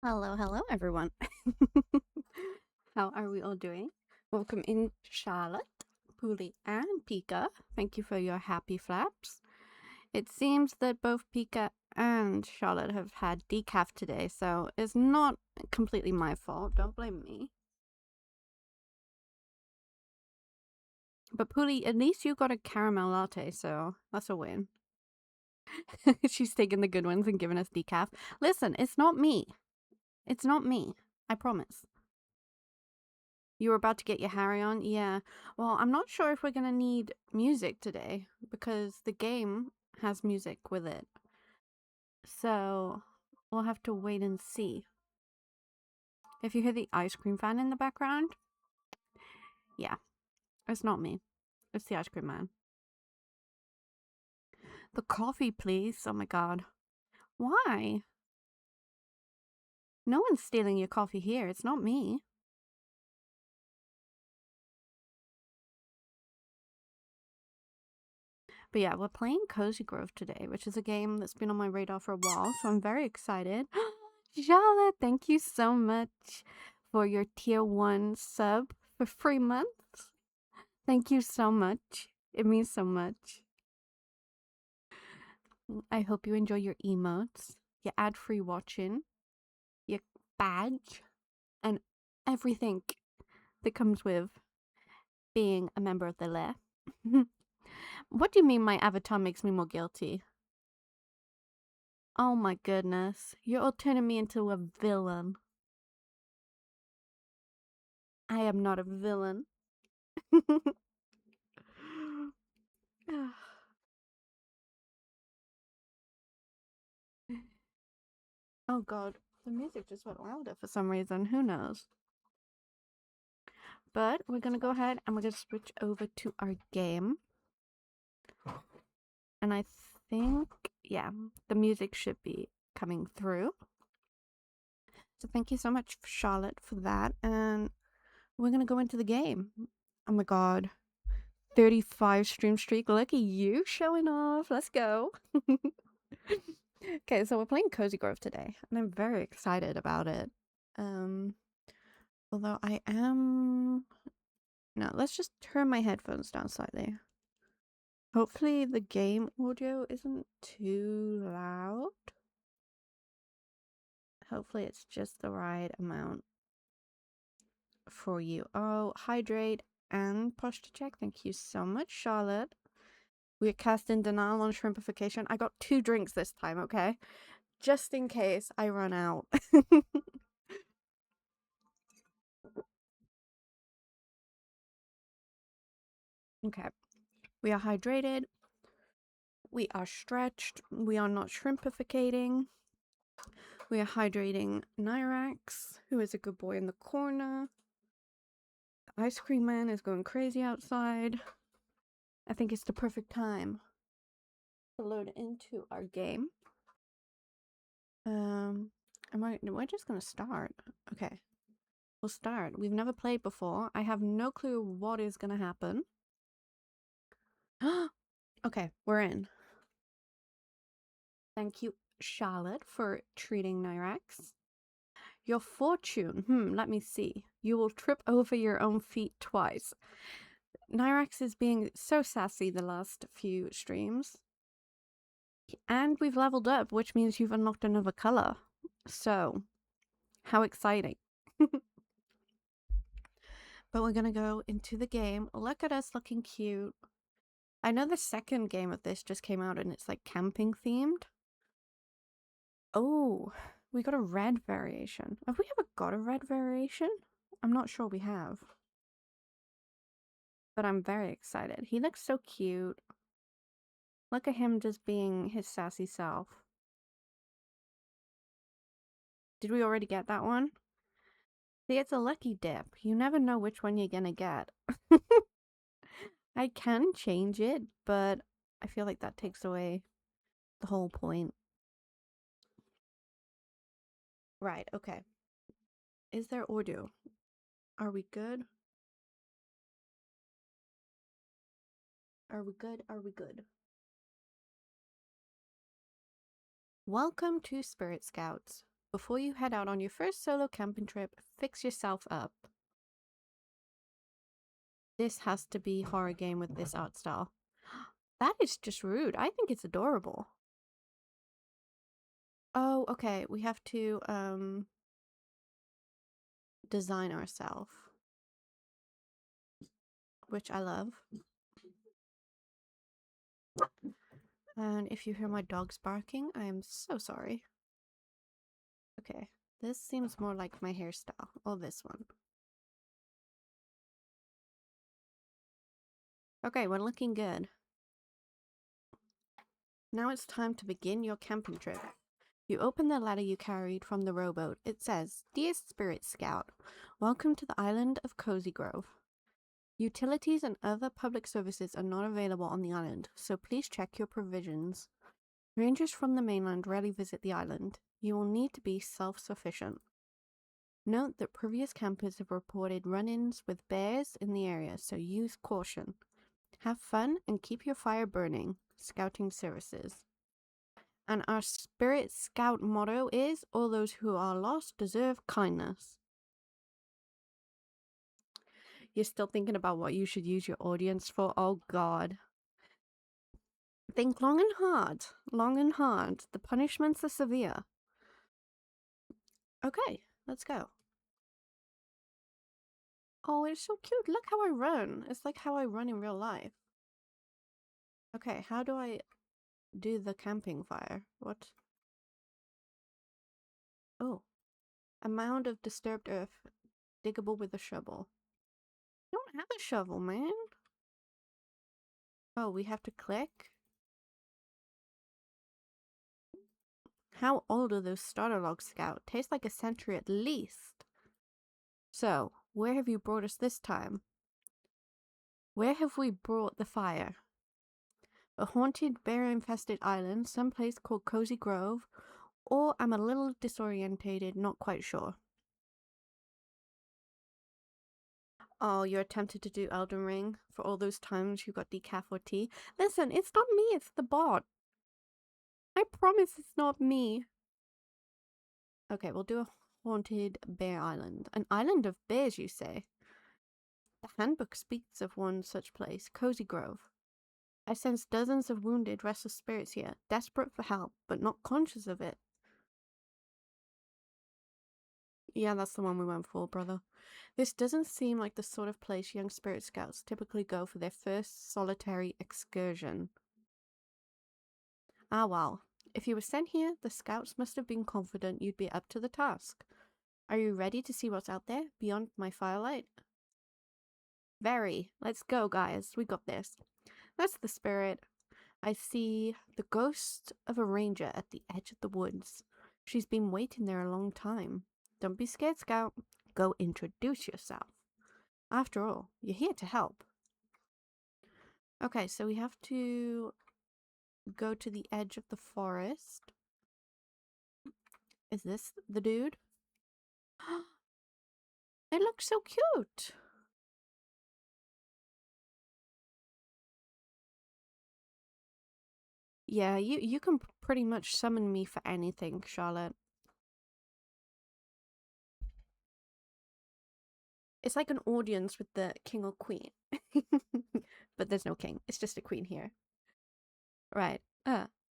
Hello, hello, everyone. How are we all doing? Welcome in, Charlotte, Puli, and Pika. Thank you for your happy flaps. It seems that both Pika and Charlotte have had decaf today, so it's not completely my fault. Don't blame me. But Puli, at least you got a caramel latte, so that's a win. She's taking the good ones and giving us decaf. Listen, it's not me. It's not me. I promise. You were about to get your Harry on? Yeah. Well, I'm not sure if we're going to need music today because the game has music with it. So we'll have to wait and see. If you hear the ice cream fan in the background, yeah, it's not me. It's the ice cream man. The coffee, please. Oh my god. Why? No one's stealing your coffee here. It's not me. But yeah, we're playing Cozy Grove today, which is a game that's been on my radar for a while, so I'm very excited. Charlotte, thank you so much for your tier 1 sub for 3 months. Thank you so much. It means so much. I hope you enjoy your emotes, your ad-free watching, your badge, and everything that comes with being a member of the lair. What do you mean my avatar makes me more guilty? Oh my goodness. You're all turning me into a villain. I am not a villain. Oh god, the music just went louder for some reason. Who knows? But we're gonna go ahead and we're gonna switch over to our game. And I think, yeah, the music should be coming through. So thank you so much, Charlotte, for that. And we're gonna go into the game. Oh my god. 35 stream streak. Look at you showing off. Let's go. Okay, so we're playing Cozy Grove today, and I'm very excited about it. Although I am... No, let's just turn my headphones down slightly. Hopefully the game audio isn't too loud. Hopefully it's just the right amount for you. Oh, hydrate and posture check. Thank you so much, Charlotte. We're casting denial on shrimpification. I got 2 drinks this time, okay? Just in case I run out. Okay. We are hydrated. We are stretched. We are not shrimpificating. We are hydrating Nyrax, who is a good boy in the corner. The ice cream man is going crazy outside. I think it's the perfect time to load into our game. We're just gonna start. Okay. We'll start. We've never played before. I have no clue what is gonna happen. Okay, we're in. Thank you, Charlotte, for treating Nyrax. Your fortune. Let me see. You will trip over your own feet twice. Nyrax is being so sassy the last few streams. And we've leveled up, which means you've unlocked another color. So, how exciting. But we're gonna go into the game. Look at us looking cute. I know the second game of this just came out and it's like camping themed. Oh, we got a red variation. Have we ever got a red variation? I'm not sure we have. But I'm very excited. He looks so cute. Look at him just being his sassy self. Did we already get that one? See, it's a lucky dip. You never know which one you're gonna get. I can change it, but I feel like that takes away the whole point. Right, okay. Is there audio? Are we good? Are we good? Are we good? Welcome to Spirit Scouts. Before you head out on your first solo camping trip, fix yourself up. This has to be horror game with this art style. That is just rude. I think it's adorable. Oh, okay. We have to design ourselves, which I love. And if you hear my dogs barking, I am so sorry. Okay, this seems more like my hairstyle. Or this one. Okay, we're looking good. Now it's time to begin your camping trip. You open the letter you carried from the rowboat. It says, Dear Spirit Scout, welcome to the island of Cozy Grove. Utilities and other public services are not available on the island, so please check your provisions. Rangers from the mainland rarely visit the island. You will need to be self-sufficient. Note that previous campers have reported run-ins with bears in the area, so use caution. Have fun and keep your fire burning. Scouting services. And our Spirit Scout motto is, all those who are lost deserve kindness. You're still thinking about what you should use your audience for? Oh god. Think long and hard. Long and hard. The punishments are severe. Okay, let's go. Oh, it's so cute. Look how I run. It's like how I run in real life. Okay, how do I do the camping fire? What? Oh. A mound of disturbed earth, diggable with a shovel. I don't have a shovel, man. Oh, we have to click? How old are those starter logs, Scout? Tastes like a century at least. So, where have you brought us this time? Where have we brought the fire? A haunted, bear-infested island, someplace called Cozy Grove, or I'm a little disorientated, not quite sure. Oh, you're tempted to do Elden Ring for all those times you got decaf or tea? Listen, it's not me, it's the bot. I promise it's not me. Okay, we'll do a haunted bear island. An island of bears, you say? The handbook speaks of one such place, Cozy Grove. I sense dozens of wounded, restless spirits here, desperate for help, but not conscious of it. Yeah, that's the one we went for, brother. This doesn't seem like the sort of place young spirit scouts typically go for their first solitary excursion. Ah, well. If you were sent here, the scouts must have been confident you'd be up to the task. Are you ready to see what's out there, beyond my firelight? Very. Let's go, guys. We got this. That's the spirit. I see the ghost of a ranger at the edge of the woods. She's been waiting there a long time. Don't be scared, Scout. Go introduce yourself. After all, you're here to help. Okay, so we have to go to the edge of the forest. Is this the dude? It looks so cute. Yeah, you can pretty much summon me for anything, Charlotte. It's like an audience with the king or queen. But there's no king. It's just a queen here. Right.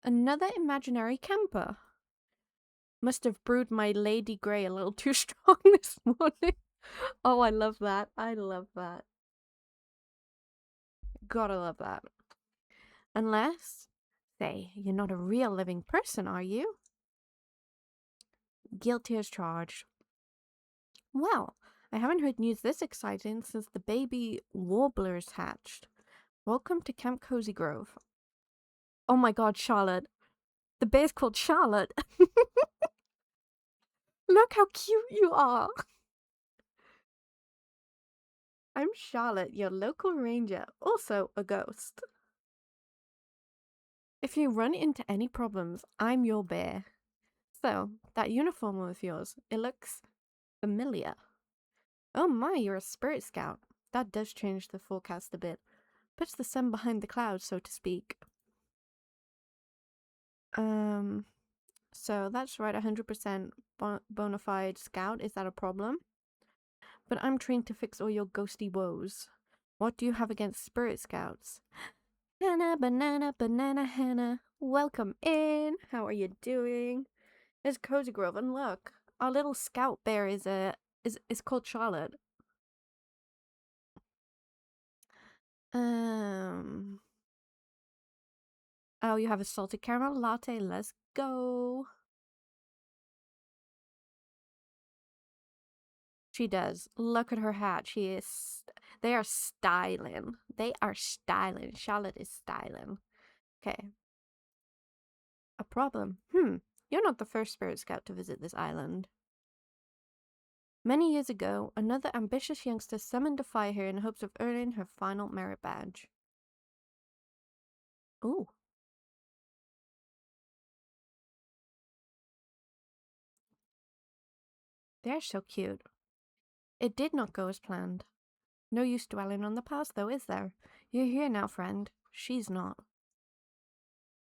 Another imaginary camper. Must have brewed my Lady Grey a little too strong this morning. Oh, I love that. I love that. Gotta love that. Unless, say, you're not a real living person, are you? Guilty as charged. Well, I haven't heard news this exciting since the baby warblers hatched. Welcome to Camp Cozy Grove. Oh my god, Charlotte. The bear's called Charlotte. Look how cute you are. I'm Charlotte, your local ranger, also a ghost. If you run into any problems, I'm your bear. So, that uniform of yours, it looks familiar. Oh my, you're a spirit scout. That does change the forecast a bit. Puts the sun behind the clouds, so to speak. So that's right, 100% bona fide scout. Is that a problem? But I'm trained to fix all your ghosty woes. What do you have against spirit scouts? Hannah, banana, Hannah. Welcome in. How are you doing? It's Cozy Grove, and look, our little scout bear is called Charlotte. Oh, you have a salted caramel latte. Let's go. She does. Look at her hat. They are styling. They are styling. Charlotte is styling. Okay. A problem. You're not the first spirit scout to visit this island. Many years ago, another ambitious youngster summoned a fire here in hopes of earning her final merit badge. Ooh. They're so cute. It did not go as planned. No use dwelling on the past, though, is there? You're here now, friend. She's not.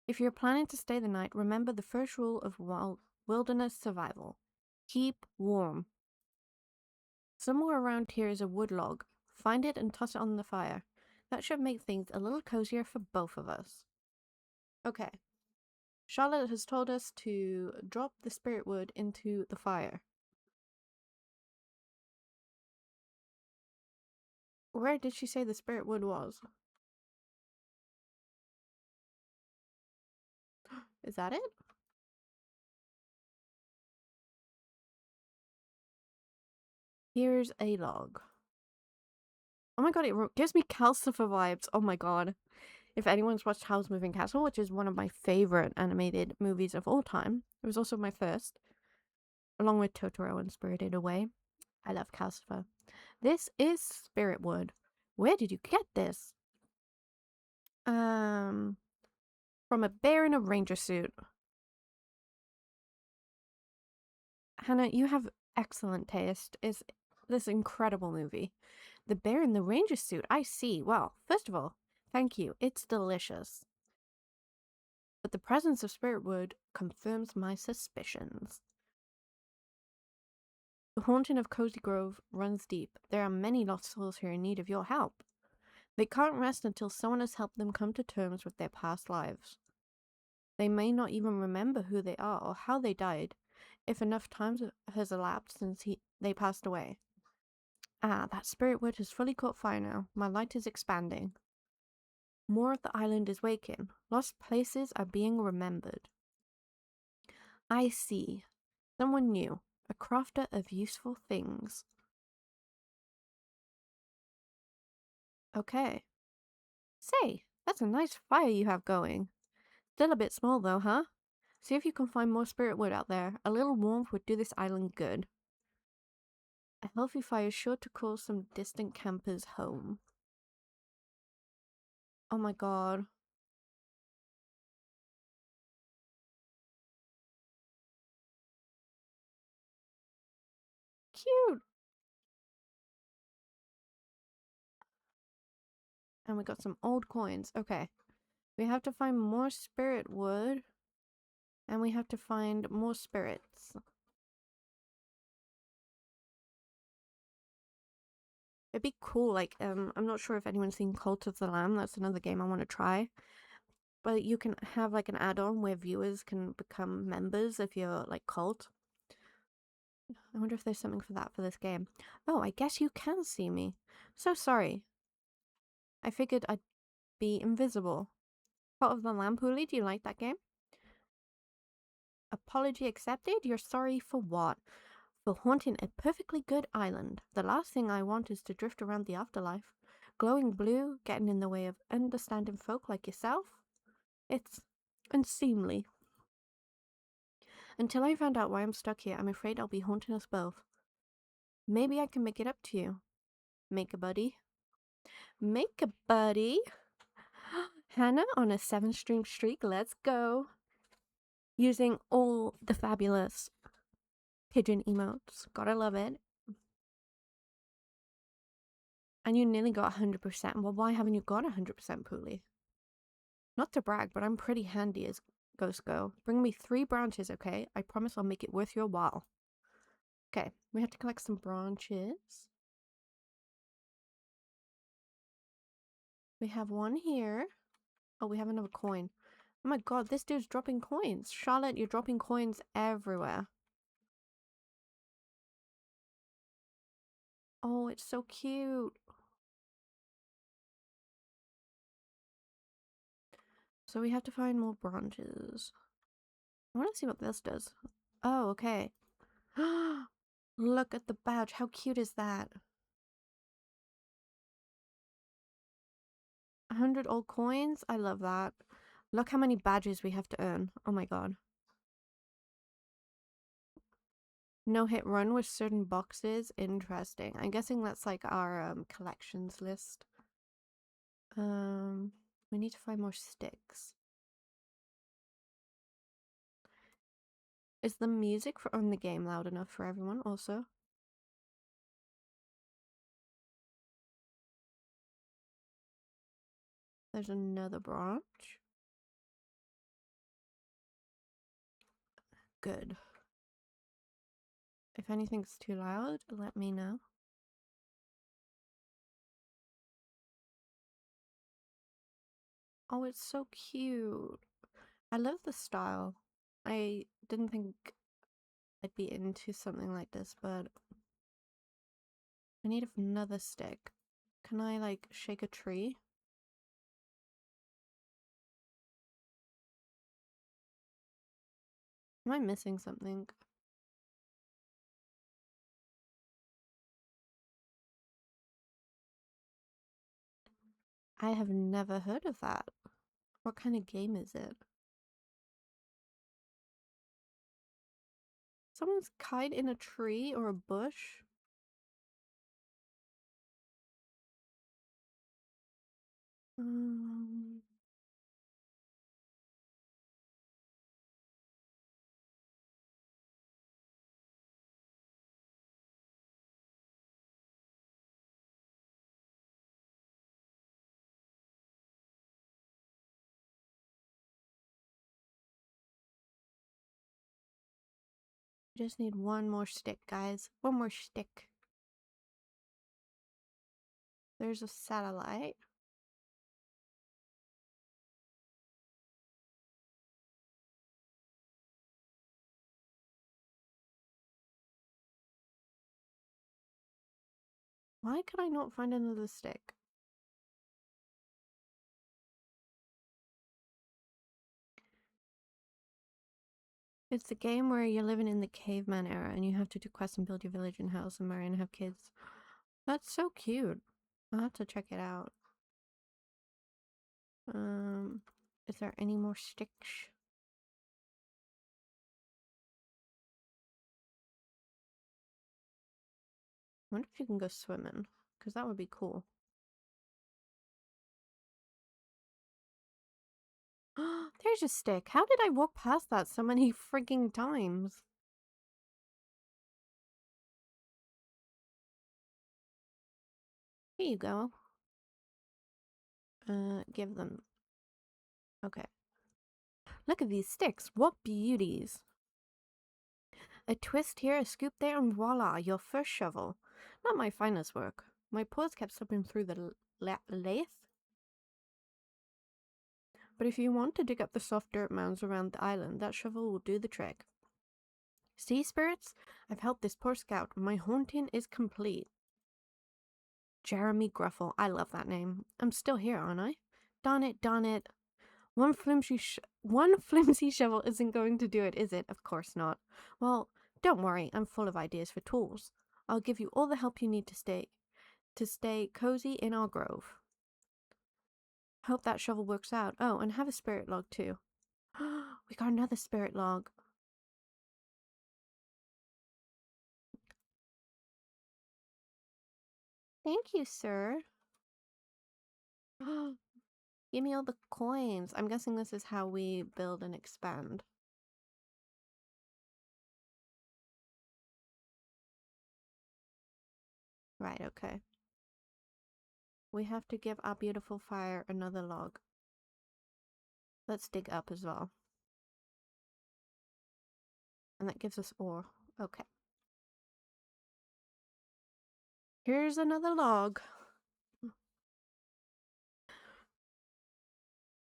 If you're planning to stay the night, remember the first rule of wilderness survival. Keep warm. Somewhere around here is a wood log. Find it and toss it on the fire. That should make things a little cozier for both of us. Okay. Charlotte has told us to drop the spirit wood into the fire. Where did she say the spirit wood was? Is that it? Here's a log. Oh my god, it gives me Calcifer vibes. Oh my god. If anyone's watched Howl's Moving Castle, which is one of my favorite animated movies of all time, it was also my first, along with Totoro and Spirited Away. I love Calcifer. This is spirit wood. Where did you get this? From a bear in a ranger suit. Hannah, you have excellent taste. Is this incredible movie? The bear in the ranger suit. I see. Well, first of all, thank you. It's delicious. But the presence of spirit wood confirms my suspicions. The haunting of Cozy Grove runs deep. There are many lost souls here in need of your help. They can't rest until someone has helped them come to terms with their past lives. They may not even remember who they are or how they died, if enough time has elapsed since they passed away. Ah, that spirit wood has fully caught fire now. My light is expanding. More of the island is waking. Lost places are being remembered. I see. Someone new. A crafter of useful things. Okay. Say, that's a nice fire you have going. Still a bit small though, huh? See if you can find more spirit wood out there. A little warmth would do this island good. A healthy fire is sure to call some distant campers home. Oh my god. Cute! And we got some old coins. Okay. We have to find more spirit wood. And we have to find more spirits. It'd be cool, like, I'm not sure if anyone's seen Cult of the Lamb. That's another game I want to try. But you can have, like, an add-on where viewers can become members if you're, like, cult. I wonder if there's something for that for this game. Oh, I guess you can see me. So sorry. I figured I'd be invisible. Cult of the Lamb, Pooley, do you like that game? Apology accepted? You're sorry for what? For haunting a perfectly good island. The last thing I want is to drift around the afterlife. Glowing blue, getting in the way of understanding folk like yourself. It's unseemly. Until I find out why I'm stuck here, I'm afraid I'll be haunting us both. Maybe I can make it up to you. Make a buddy. Make a buddy. Hannah on a 7-stream streak. Let's go. Using all the fabulous pigeon emotes. Gotta love it. And you nearly got 100%. Well, why haven't you got 100%, Pooley? Not to brag, but I'm pretty handy as Ghost go. Bring me 3 branches, okay? I promise I'll make it worth your while. Okay, we have to collect some branches. We have one here. Oh, we have another coin. Oh my god, this dude's dropping coins. Charlotte, you're dropping coins everywhere. Oh, it's so cute. So we have to find more branches. I want to see what this does. Oh, okay. Look at the badge. How cute is that? 100 old coins? I love that. Look how many badges we have to earn. Oh my god. No hit run with certain boxes. Interesting. I'm guessing that's like our collections list. We need to find more sticks. Is the music on the game loud enough for everyone also? There's another branch. Good. If anything's too loud, let me know. Oh, it's so cute. I love the style. I didn't think I'd be into something like this, but I need another stick. Can I, like, shake a tree? Am I missing something? I have never heard of that. What kind of game is it? Someone's kite in a tree or a bush? Um, I just need one more stick, guys. One more stick. There's a satellite. Why can I not find another stick? It's the game where you're living in the caveman era and you have to do quests and build your village and house and marry and have kids. That's so cute. I'll have to check it out. Is there any more sticks? I wonder if you can go swimming, because that would be cool. There's a stick. How did I walk past that so many freaking times? Here you go. Give them. Okay. Look at these sticks. What beauties. A twist here, a scoop there, and voila, your first shovel. Not my finest work. My paws kept slipping through the lathe. But if you want to dig up the soft dirt mounds around the island, that shovel will do the trick. Sea spirits? I've helped this poor scout. My haunting is complete. Jeremy Gruffle. I love that name. I'm still here, aren't I? Darn it, darn it. One flimsy shovel isn't going to do it, is it? Of course not. Well, don't worry. I'm full of ideas for tools. I'll give you all the help you need to stay cozy in our grove. Hope that shovel works out. Oh, and have a spirit log too. We got another spirit log. Thank you, sir. Give me all the coins. I'm guessing this is how we build and expand. Right, okay. We have to give our beautiful fire another log. Let's dig up as well. And that gives us ore. Okay. Here's another log.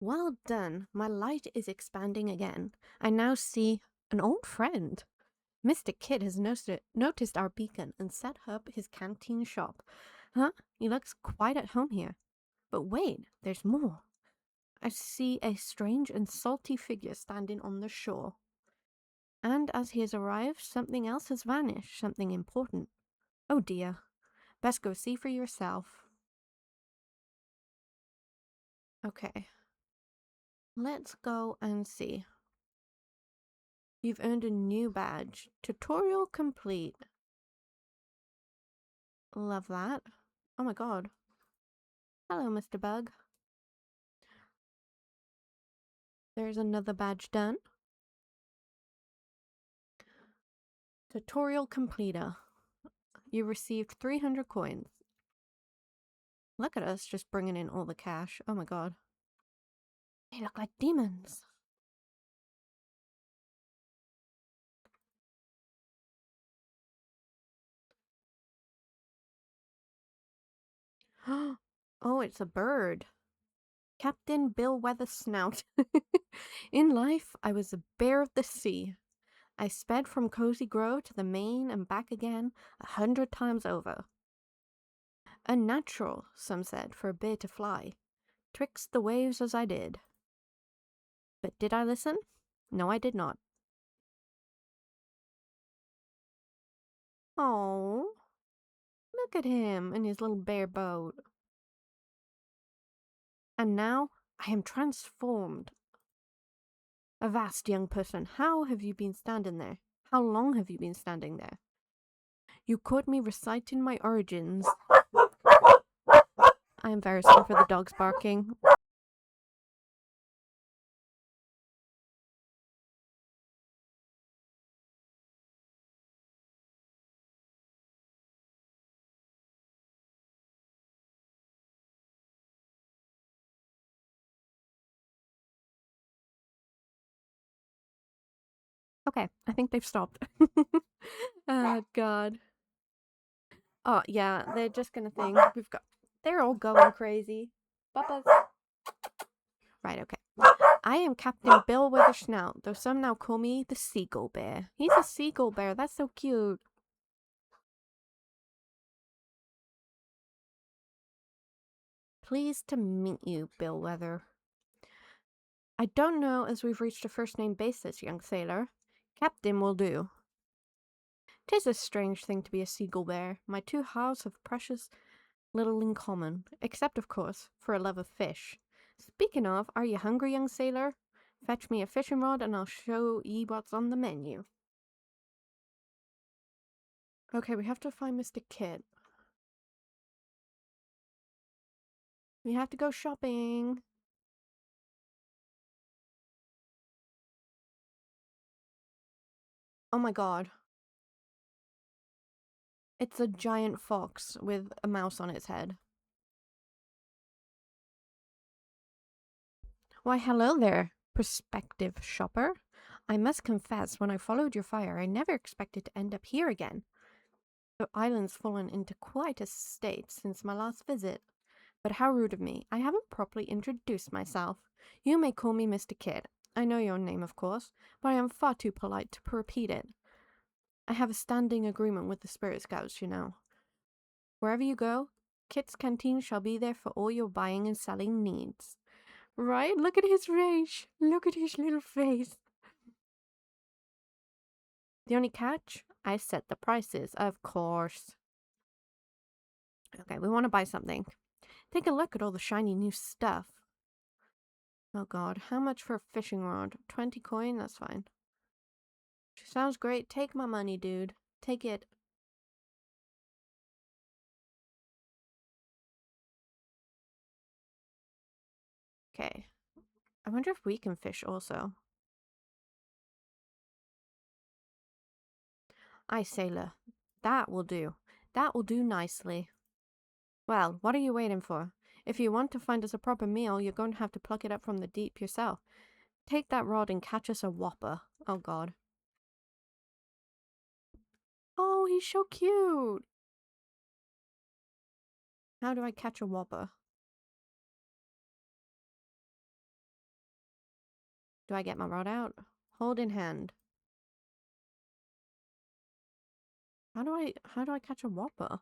Well done. My light is expanding again. I now see an old friend. Mr. Kid has noticed our beacon and set up his canteen shop. Huh? He looks quite at home here. But wait, there's more. I see a strange and salty figure standing on the shore. And as he has arrived, something else has vanished, something important. Oh dear. Best go see for yourself. Okay. Let's go and see. You've earned a new badge. Tutorial complete. Love that. Oh my god. Hello, Mr. Bug. There's another badge done. Tutorial completer. You received 300 coins. Look at us just bringing in all the cash. Oh my god. They look like demons. Oh, it's a bird. Captain Billweather Snout. In life, I was a bear of the sea. I sped from Cozy Grove to the main and back again 100 times over. Unnatural, some said, for a bear to fly. Twixt the waves as I did. But did I listen? No, I did not. Oh, look at him in his little bear boat. And now I am transformed. Avast, young person, how have you been standing there? How long have you been standing there? You caught me reciting my origins. I am very sorry for the dogs barking. Okay, I think they've stopped. Oh, God. Oh, yeah, they're just gonna think they're all going crazy. Bubba's. Right, okay. I am Captain Bill Withersnout, though some now call me the Seagull Bear. He's a seagull bear, that's so cute. Pleased to meet you, Billweather. I don't know as we've reached a first name basis, young sailor. Captain will do. 'Tis a strange thing to be a seagull bear. My two halves have precious little in common, except, of course, for a love of fish. Speaking of, are you hungry, young sailor? Fetch me a fishing rod and I'll show ye what's on the menu. Okay, we have to find Mr. Kit. We have to go shopping. Oh my god. It's a giant fox with a mouse on its head. Why, hello there, prospective shopper. I must confess, when I followed your fire, I never expected to end up here again. The island's fallen into quite a state since my last visit. But how rude of me. I haven't properly introduced myself. You may call me Mr. Kid. I know your name, of course, but I am far too polite to repeat it. I have a standing agreement with the Spirit Scouts, you know. Wherever you go, Kit's Canteen shall be there for all your buying and selling needs. Right? Look at his rage. Look at his little face. The only catch? I set the prices, of course. Okay, we want to buy something. Take a look at all the shiny new stuff. Oh god, how much for a fishing rod? 20 coin? That's fine. Sounds great. Take my money, dude. Take it. Okay. I wonder if we can fish also. Aye, sailor. That will do. That will do nicely. Well, what are you waiting for? If you want to find us a proper meal, you're going to have to pluck it up from the deep yourself. Take that rod and catch us a whopper. Oh god. Oh, he's so cute. How do I catch a whopper? Do I get my rod out? Hold in hand. How do I catch a whopper?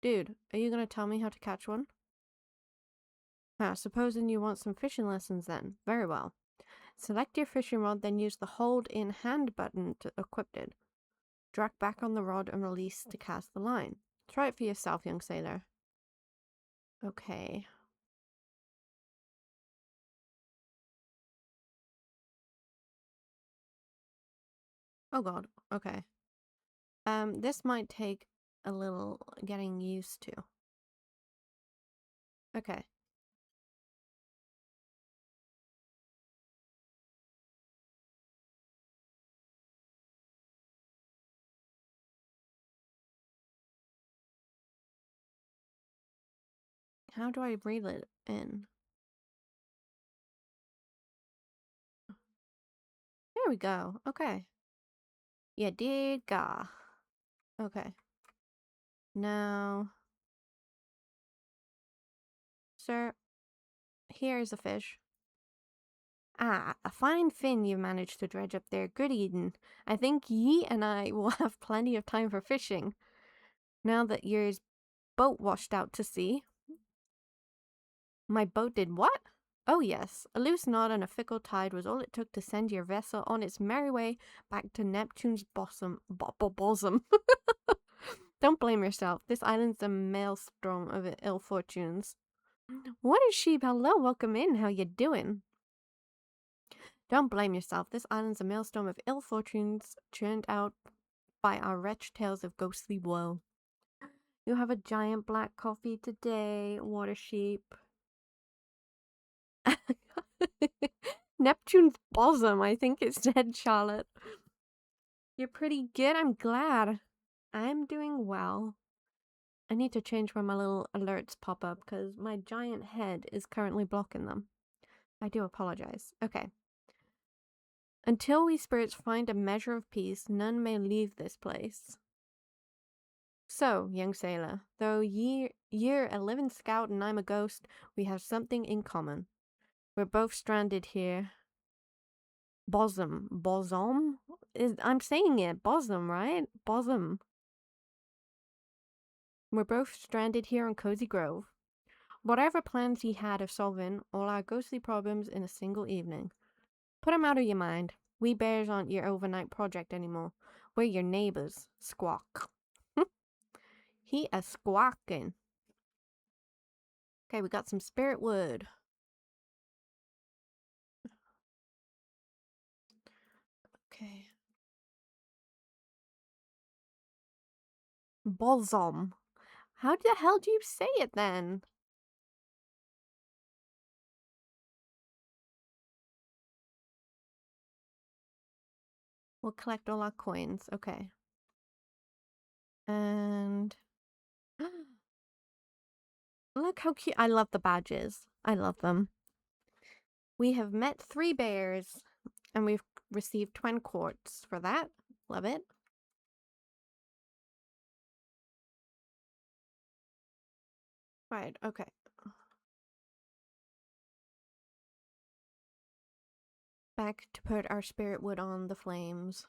Dude, are you gonna tell me how to catch one? Supposing you want some fishing lessons then. Very well. Select your fishing rod, then use the hold in hand button to equip it. Drag back on the rod and release to cast the line. Try it for yourself, young sailor. Okay. Oh god, okay. This might take a little getting used to. Okay. How do I reel it in? There we go. Okay. Yeah, did ga. Okay. Now, sir, here is a fish. Ah, a fine fin you managed to dredge up there. Good eating. I think ye and I will have plenty of time for fishing. Now that your boat washed out to sea. My boat did what? Oh yes, a loose knot and a fickle tide was all it took to send your vessel on its merry way back to Neptune's bosom. Bosom. Don't blame yourself. This island's a maelstrom of ill fortunes. What is sheep? Hello, welcome in. How you doing? Don't blame yourself. This island's a maelstrom of ill fortunes churned out by our wretched tales of ghostly woe. You have a giant black coffee today, water sheep. Neptune's bosom, I think it said, Charlotte. You're pretty good, I'm glad. I'm doing well. I need to change where my little alerts pop up because my giant head is currently blocking them. I do apologize. Okay. Until we spirits find a measure of peace, none may leave this place. So, young sailor, though you're a living scout and I'm a ghost, we have something in common. We're both stranded here. Bosom. Bosom? I'm saying it. Bosom, right? Bosom. We're both stranded here on Cozy Grove. Whatever plans he had of solving all our ghostly problems in a single evening. Put 'em out of your mind. We bears aren't your overnight project anymore. We're your neighbors. Squawk. He a squawking. Okay, we got some spirit wood. Okay. Bosom. How the hell do you say it then? We'll collect all our coins. Okay. And look how cute. I love the badges. I love them. We have met 3 bears and we've received 20 quartz for that. Love it. Right, okay. Back to put our spirit wood on the flames.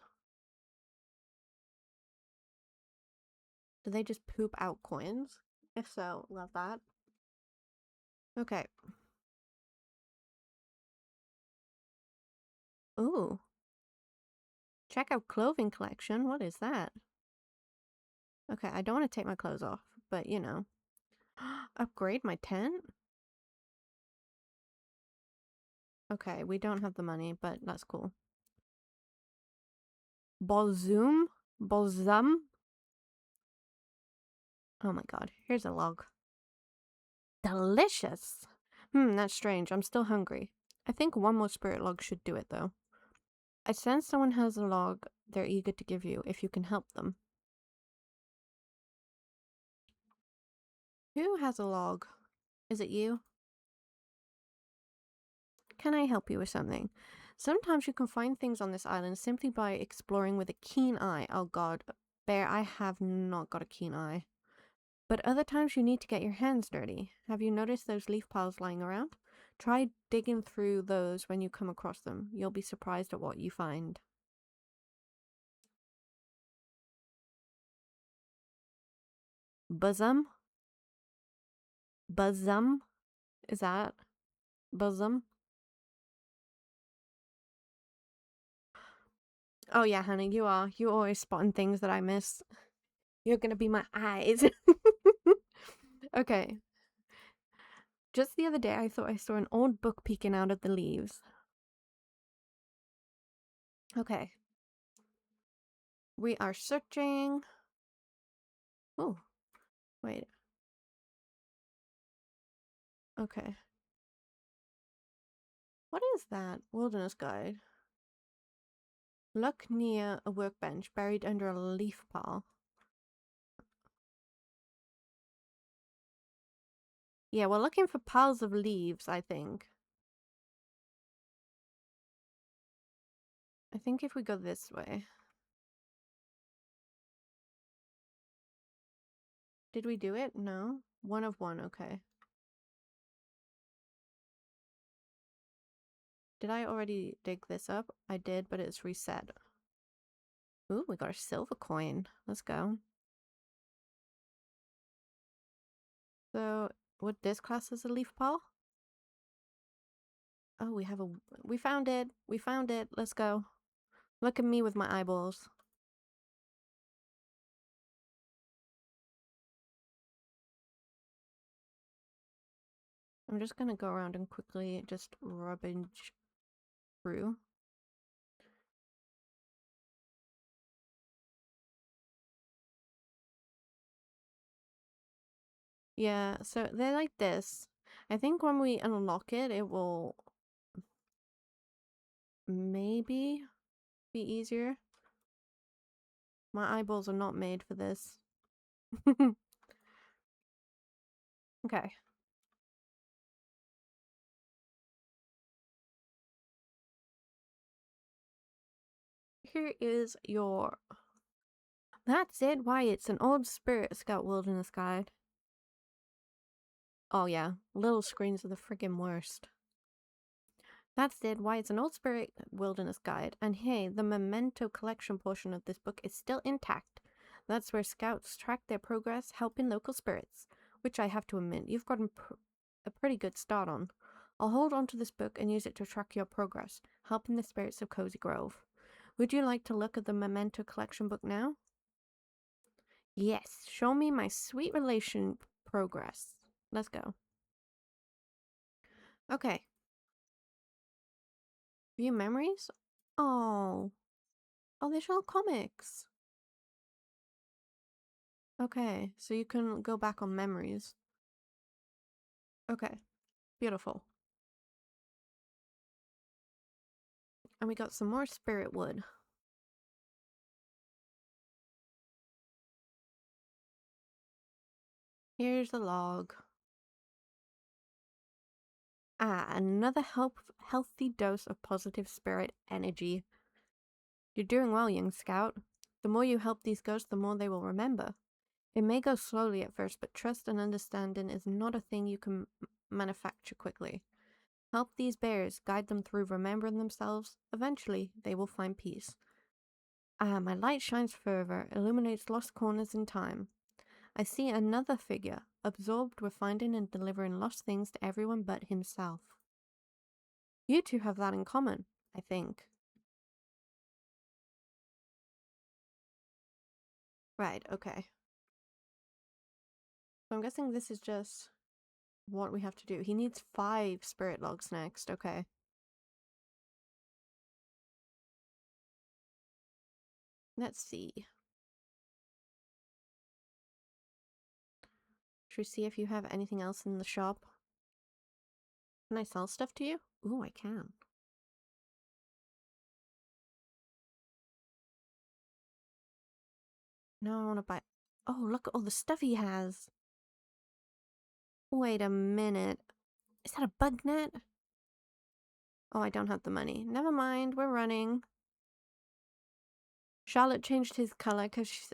Do they just poop out coins? If so, love that. Okay. Ooh. Check out clothing collection. What is that? Okay, I don't want to take my clothes off, but you know. Upgrade my tent? Okay, we don't have the money, but that's cool. Bosom? Bosom? Oh my god, here's a log. Delicious! That's strange. I'm still hungry. I think one more spirit log should do it, though. I sense someone has a log they're eager to give you, if you can help them. Who has a log? Is it you? Can I help you with something? Sometimes you can find things on this island simply by exploring with a keen eye. Oh god. Bear, I have not got a keen eye. But other times you need to get your hands dirty. Have you noticed those leaf piles lying around? Try digging through those when you come across them. You'll be surprised at what you find. Bosom? Bosom? Is that bosom? Oh yeah, honey, you are. You're always spotting things that I miss. You're gonna be my eyes. Okay. Just the other day, I thought I saw an old book peeking out of the leaves. Okay. We are searching. Oh, wait. Okay. What is that? Wilderness guide. Look near a workbench buried under a leaf pile. Yeah, we're looking for piles of leaves, I think. I think if we go this way. Did we do it? No. 1 of 1, okay. Did I already dig this up? I did, but it's reset. Ooh, we got a silver coin. Let's go. So, would this class as a leaf pile? Oh, we found it. We found it. Let's go. Look at me with my eyeballs. I'm just gonna go around and quickly just rummage through. Yeah, so they're like this. I think when we unlock it, it will maybe be easier. My eyeballs are not made for this. Okay. Here is your... That's it? Why, it's an old Spirit Scout Wilderness Guide. Oh yeah, little screens are the friggin' worst. That's it. Why, it's an old Spirit Wilderness Guide. And hey, the memento collection portion of this book is still intact. That's where scouts track their progress helping local spirits, which I have to admit, you've gotten a pretty good start on. I'll hold on to this book and use it to track your progress, helping the spirits of Cozy Grove. Would you like to look at the memento collection book now? Yes, show me my sweet relation progress. Let's go. Okay. View memories? Oh. Oh, they're all comics. Okay, so you can go back on memories. Okay, beautiful. And we got some more spirit wood. Here's the log. Ah, another healthy dose of positive spirit energy. You're doing well, young scout. The more you help these ghosts, the more they will remember. It may go slowly at first, but trust and understanding is not a thing you can manufacture quickly. Help these bears, guide them through remembering themselves. Eventually, they will find peace. Ah, my light shines further, illuminates lost corners in time. I see another figure, absorbed with finding and delivering lost things to everyone but himself. You two have that in common, I think. Right, okay. So I'm guessing this is just what we have to do. He needs 5 spirit logs next, okay. Let's see. Should we see if you have anything else in the shop? Can I sell stuff to you? Ooh, I can. No, I want to buy... Oh, look at all the stuff he has. Wait a minute. Is that a bug net? Oh, I don't have the money. Never mind, we're running. Charlotte changed his color because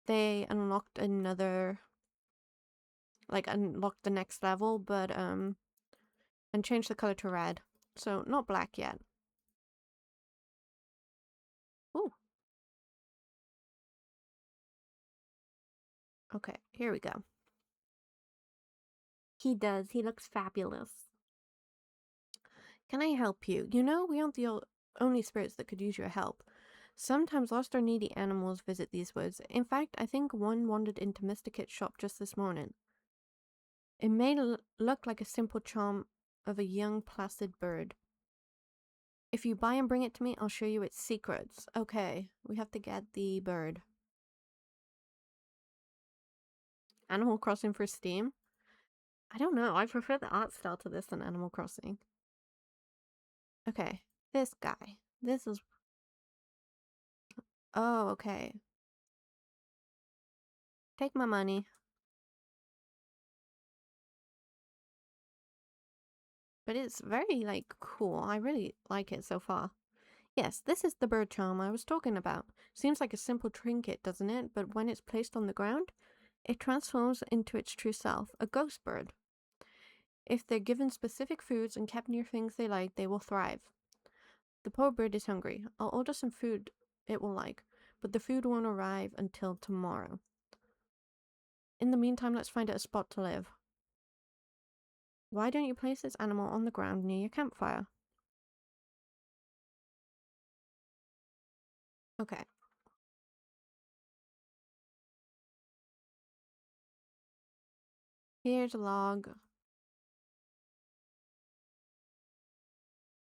they unlocked another, like unlocked the next level, but and changed the color to red. So not black yet. Ooh. Okay, here we go. He does. He looks fabulous. Can I help you? You know, we aren't the only spirits that could use your help. Sometimes lost or needy animals visit these woods. In fact, I think one wandered into Mr. Kit's shop just this morning. It may look like a simple charm of a young placid bird. If you buy and bring it to me, I'll show you its secrets. Okay, we have to get the bird. Animal Crossing for Steam? I don't know. I prefer the art style to this than Animal Crossing. Okay, this guy. This is... Oh, okay. Take my money. But it's very, like, cool. I really like it so far. Yes, this is the bird charm I was talking about. Seems like a simple trinket, doesn't it? But when it's placed on the ground, it transforms into its true self, a ghost bird. If they're given specific foods and kept near things they like, they will thrive. The poor bird is hungry. I'll order some food it will like, but the food won't arrive until tomorrow. In the meantime, let's find it a spot to live. Why don't you place this animal on the ground near your campfire? Okay. Here's a log.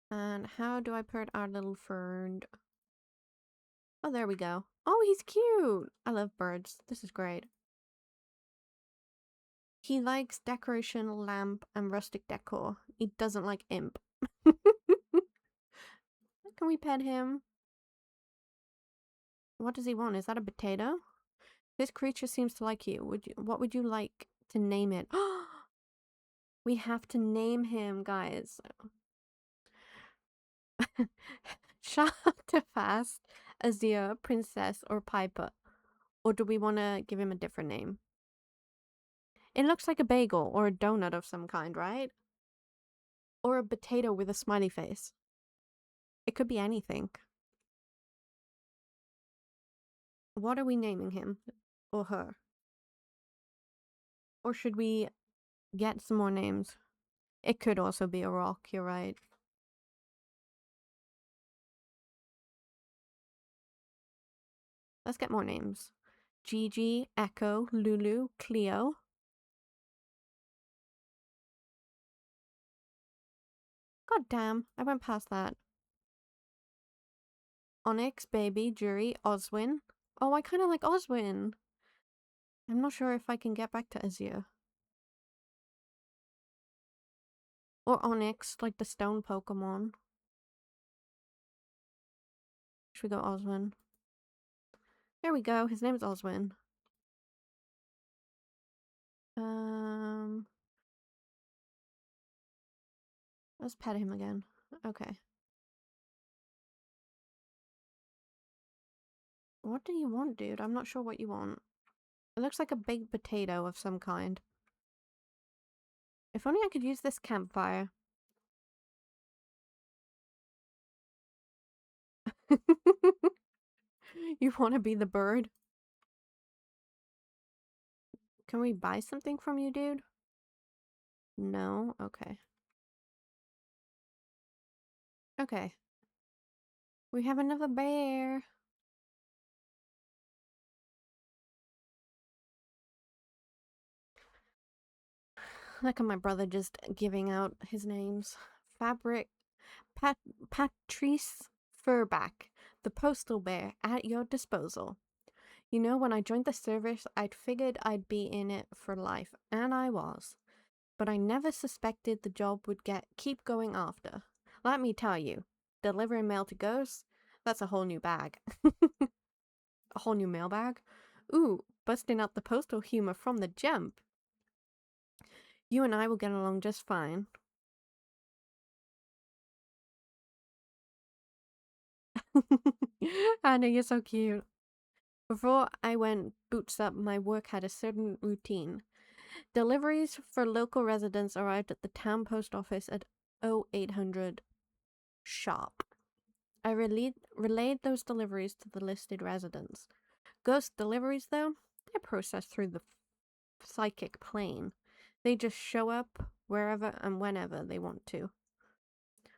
And how do I put our little fern? Oh, there we go. Oh, he's cute! I love birds. This is great. He likes decoration, lamp, and rustic decor. He doesn't like imp. Can we pet him? What does he want? Is that a potato? This creature seems to like you. What would you like to name it? We have to name him, guys. Shatterfast, Azure, Princess, or Piper? Or do we want to give him a different name? It looks like a bagel or a donut of some kind, right? Or a potato with a smiley face. It could be anything. What are we naming him? Or her? Or should we get some more names? It could also be a rock, you're right. Let's get more names. Gigi, Echo, Lulu, Cleo. God damn, I went past that. Onyx, Baby, Jury, Oswin. Oh, I kind of like Oswin. I'm not sure if I can get back to Azure. Or Onyx, like the stone Pokemon. Should we go Oswin? There we go, his name's Oswin. Let's pet him again. Okay. What do you want, dude? I'm not sure what you want. It looks like a big potato of some kind. If only I could use this campfire. You want to be the bird? Can we buy something from you, dude? No? Okay. Okay. We have another bear. Look at my brother just giving out his names. Fabric. Patrice Furback. The postal bear at your disposal. You know, when I joined the service, I'd figured I'd be in it for life, and I was. But I never suspected the job would keep going after. Let me tell you, delivering mail to ghosts, that's a whole new bag. A whole new mailbag? Ooh, busting out the postal humor from the jump. You and I will get along just fine. Anna, you're so cute. Before I went boots up, my work had a certain routine. Deliveries for local residents arrived at the town post office at 0800 sharp. I relayed those deliveries to the listed residents. Ghost deliveries, though, they're processed through the psychic plane. They just show up wherever and whenever they want to.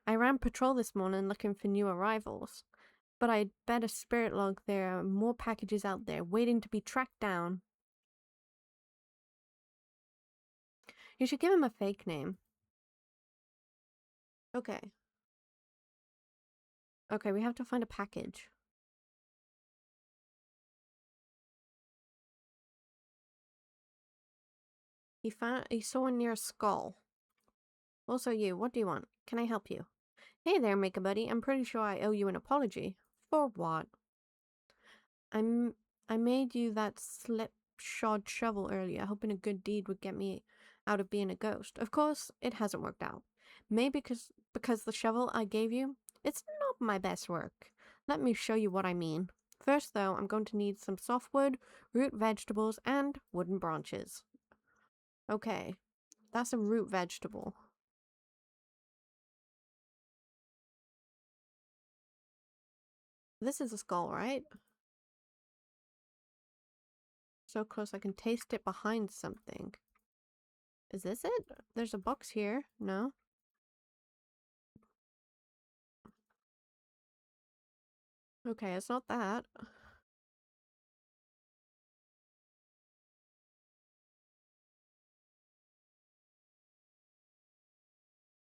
I ran patrol this morning looking for new arrivals, but I'd bet a spirit log there are more packages out there waiting to be tracked down. You should give him a fake name. Okay. Okay, we have to find a package. He saw one near a skull. Also you, what do you want? Can I help you? Hey there, Make-A-Buddy. I'm pretty sure I owe you an apology. For what? I made you that slipshod shovel earlier, hoping a good deed would get me out of being a ghost. Of course, it hasn't worked out. Maybe because the shovel I gave you, it's not my best work. Let me show you what I mean. First, though, I'm going to need some softwood, root vegetables, and wooden branches. Okay, that's a root vegetable. This is a skull, right? So close I can taste it behind something. Is this it? There's a box here. No? Okay, it's not that.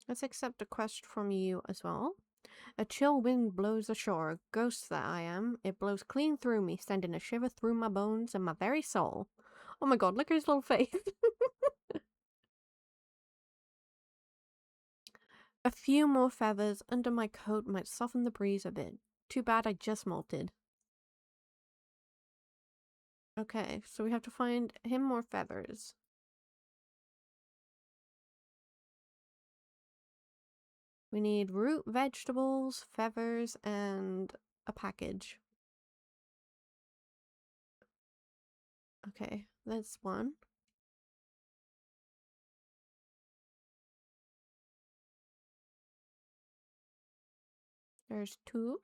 Let's accept a quest from you as well. A chill wind blows ashore. Ghost that I am. It blows clean through me, sending a shiver through my bones and my very soul. Oh my god, look at his little face. A few more feathers under my coat might soften the breeze a bit. Too bad I just molted. Okay, so we have to find him more feathers. We need root vegetables, feathers, and a package. Okay, that's one. There's two.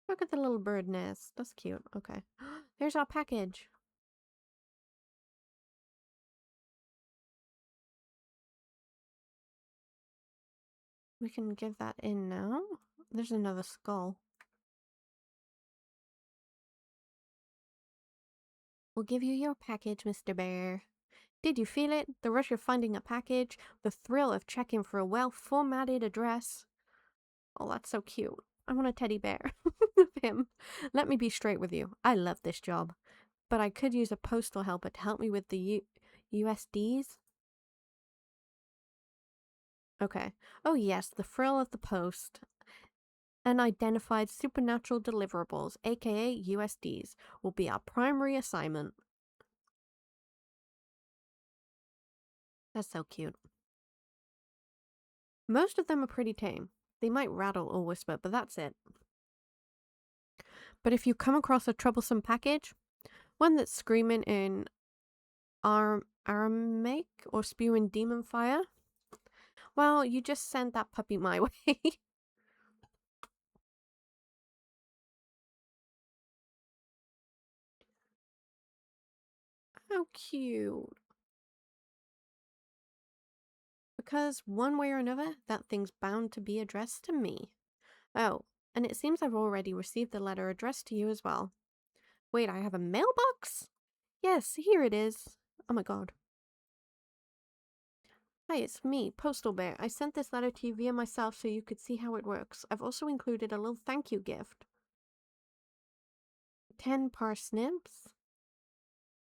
Look at the little bird nest. That's cute. Okay. There's our package. We can give that in now. There's another skull. We'll give you your package, Mr. Bear. Did you feel it? The rush of finding a package? The thrill of checking for a well-formatted address? Oh, that's so cute. I want a teddy bear of him. Let me be straight with you. I love this job. But I could use a postal helper to help me with the USDs. Okay. Oh yes, the thrill of the post. Unidentified supernatural deliverables, aka USDs, will be our primary assignment. That's so cute. Most of them are pretty tame. They might rattle or whisper, but that's it. But if you come across a troublesome package, one that's screaming in Aramaic or spewing demon fire, well, you just send that puppy my way. How cute. Because one way or another, that thing's bound to be addressed to me. Oh, and it seems I've already received the letter addressed to you as well. Wait, I have a mailbox? Yes, here it is. Oh my god. Hi, it's me, Postal Bear. I sent this letter to you via myself so you could see how it works. I've also included a little thank you gift. 10 parsnips.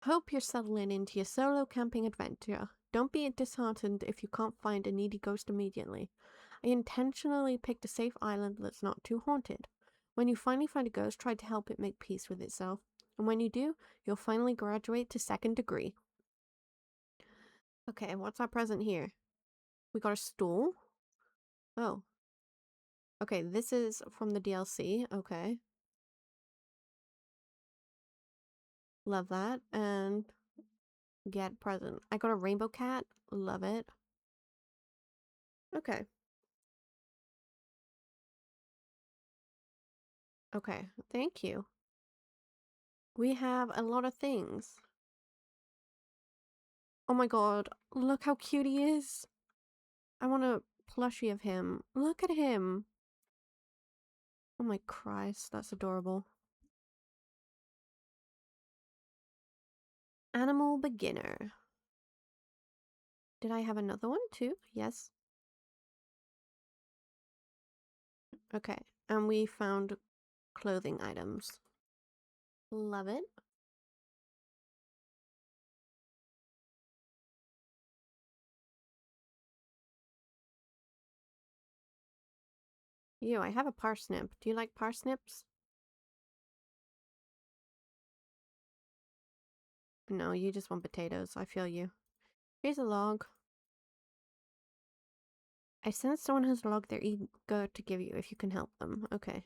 Hope you're settling into your solo camping adventure. Don't be disheartened if you can't find a needy ghost immediately. I intentionally picked a safe island that's not too haunted. When you finally find a ghost, try to help it make peace with itself. And when you do, you'll finally graduate to 2nd degree. Okay, what's our present here? We got a stool. Oh. Okay, this is from the DLC. Okay. Love that. And get present. I got a rainbow cat. Love it. Okay. Okay. Thank you. We have a lot of things. Oh my god. Look how cute he is. I want a plushie of him. Look at him. Oh my Christ. That's adorable. Animal beginner. Did I have another one too? Yes. Okay. And we found clothing items. Love it. I have a parsnip. Do you like parsnips? No, you just want potatoes. I feel you. Here's a log. I sense someone has a log they're eager to give you if you can help them. Okay.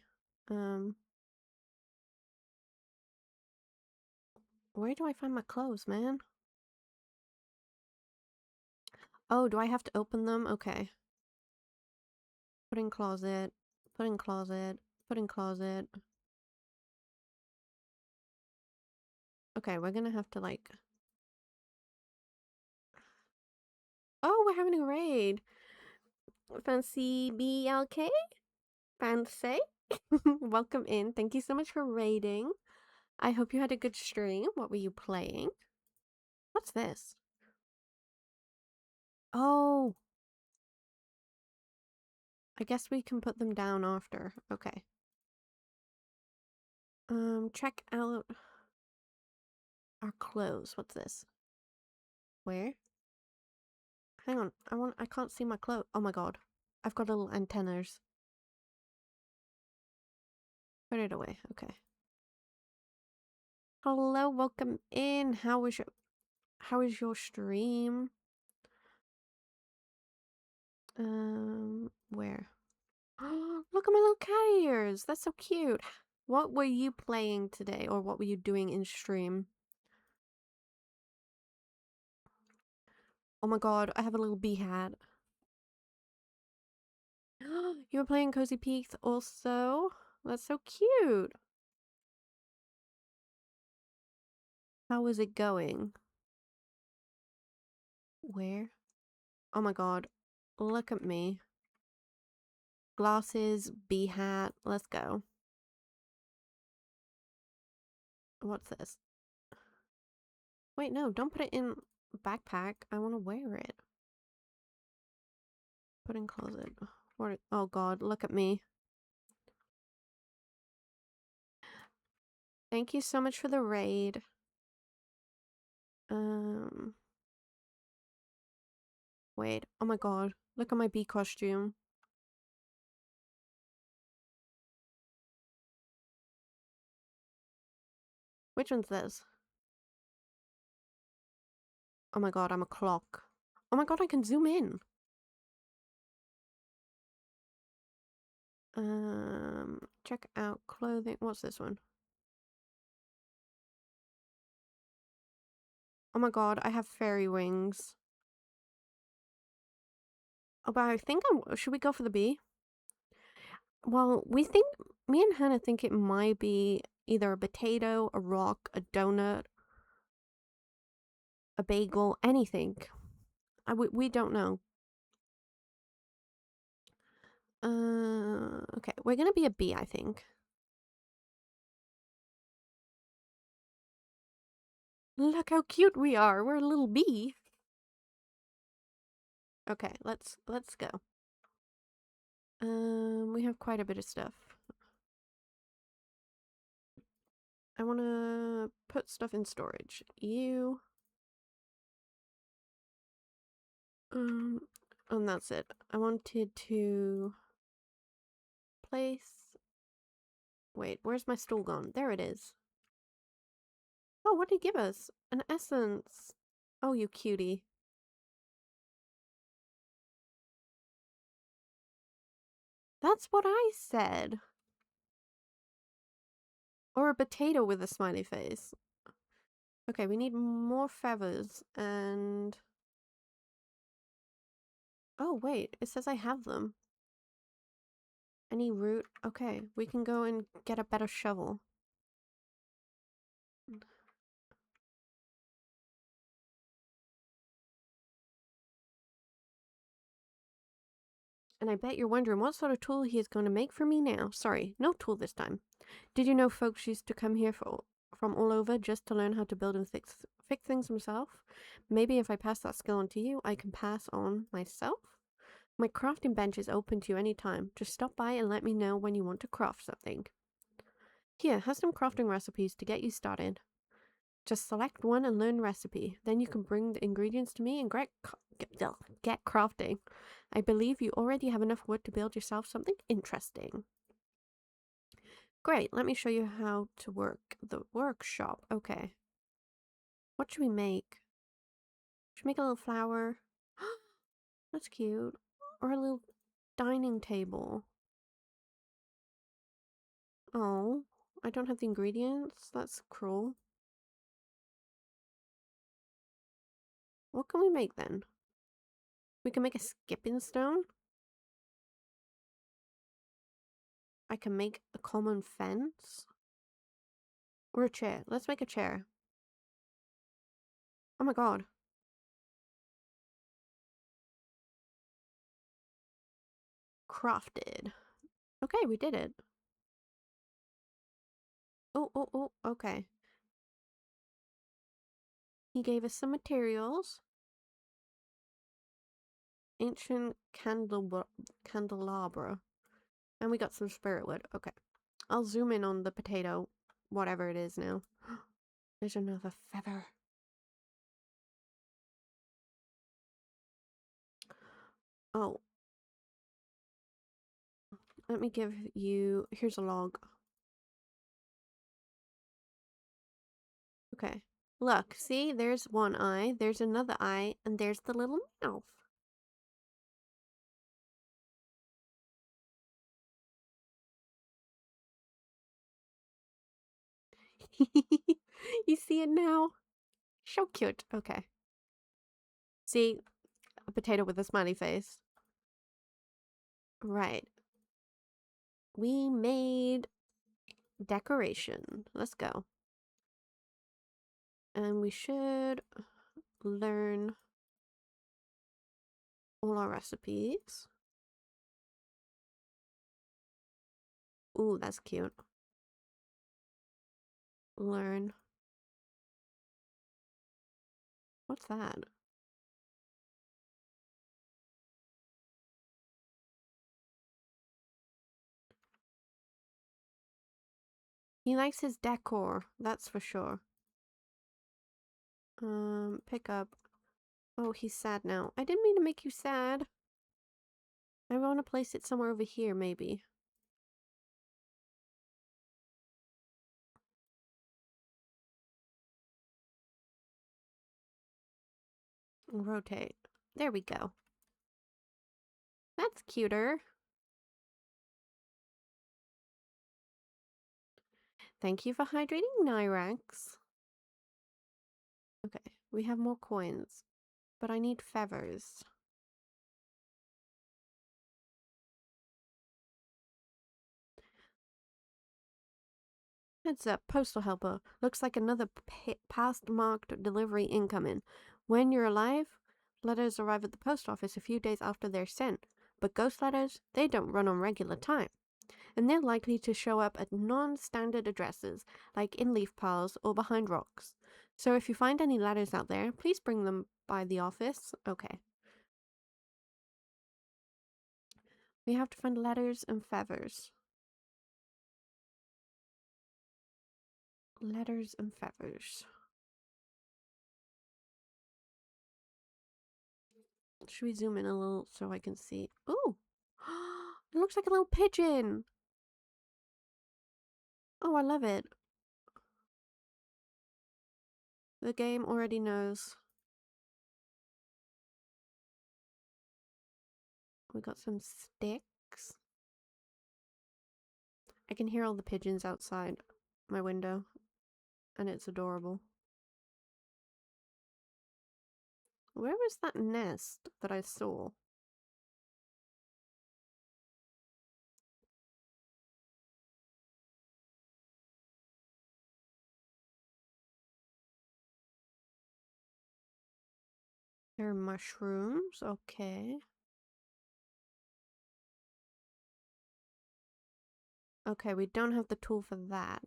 Where do I find my clothes, man? Oh, do I have to open them? Okay. Put in closet. Put in closet. Put in closet. Okay, we're gonna have to like... Oh, we're having a raid. Fancy BLK? Fancy? Welcome in. Thank you so much for raiding. I hope you had a good stream. What were you playing? What's this? Oh. I guess we can put them down after. Okay. Check out our clothes. What's this? Where? Hang on. I can't see my clothes. Oh my god. I've got little antennas. Put it away. Okay. Hello, welcome in. How was your stream? Where? Look at my little cat ears. That's so cute. What were you playing today, or what were you doing in stream? Oh my god, I have a little bee hat. You were playing Cozy Peaks also? That's so cute. How is it going? Where? Oh my god. Look at me. Glasses, bee hat. Let's go. What's this? Wait, no, don't put it in backpack. I want to wear it. Put in closet. What? Oh god, look at me. Thank you so much for the raid. Wait. Oh my god. Look at my bee costume. Which one's this? Oh my god, I'm a clock. Oh my god, I can zoom in. Check out clothing. What's this one? Oh my god, I have fairy wings. Oh, but I think should we go for the bee? Well, me and Hannah think it might be either a potato, a rock, a donut, a bagel, anything. We don't know. Okay, we're gonna be a bee, I think. Look how cute we are. We're a little bee. Okay, let's go. We have quite a bit of stuff. I want to put stuff in storage. And that's it. I wanted to place... Wait, where's my stool gone? There it is. Oh, what did he give us? An essence. Oh, you cutie. That's what I said. Or a potato with a smiley face. Okay, we need more feathers and... Oh, wait. It says I have them. Any root? Okay, we can go and get a better shovel. And I bet you're wondering what sort of tool he is going to make for me now. Sorry, no tool this time. Did you know folks used to come here from all over just to learn how to build and fix things themselves? Maybe if I pass that skill on to you, I can pass on myself? My crafting bench is open to you anytime. Just stop by and let me know when you want to craft something. Here, have some crafting recipes to get you started. Just select one and learn recipe. Then you can bring the ingredients to me and get crafting. I believe you already have enough wood to build yourself something interesting. Great, let me show you how to work the workshop. Okay. What should we make? Should we make a little flower? That's cute. Or a little dining table. Oh, I don't have the ingredients? That's cruel. What can we make then? We can make a skipping stone. I can make a common fence. Or a chair. Let's make a chair. Oh my god. Crafted. Okay, we did it. Oh, okay. He gave us some materials. Ancient candelabra. And we got some spirit wood. Okay. I'll zoom in on the potato, whatever it is now. There's another feather. Oh. Let me give you... Here's a log. Okay. Look, see? There's one eye, there's another eye, and there's the little mouth. You see it now? So cute. Okay. See? A potato with a smiley face. Right. We made decoration. Let's go. And we should learn all our recipes. Ooh, that's cute. Learn. What's that? He likes his decor, that's for sure. Pick up. Oh, he's sad now. I didn't mean to make you sad. I want to place it somewhere over here, maybe. Rotate. There we go. That's cuter. Thank you for hydrating, Nyrax. Okay, we have more coins, but I need feathers. Heads up, postal helper. Looks like another past marked delivery incoming. When you're alive, letters arrive at the post office a few days after they're sent. But ghost letters, they don't run on regular time. And they're likely to show up at non-standard addresses, like in leaf piles or behind rocks. So if you find any letters out there, please bring them by the office. Okay. We have to find letters and feathers. Letters and feathers. Should we zoom in a little so I can see? Ooh! It looks like a little pigeon! Oh, I love it. The game already knows. We got some sticks. I can hear all the pigeons outside my window, and it's adorable. Where was that nest that I saw? There are mushrooms, okay. Okay, we don't have the tool for that.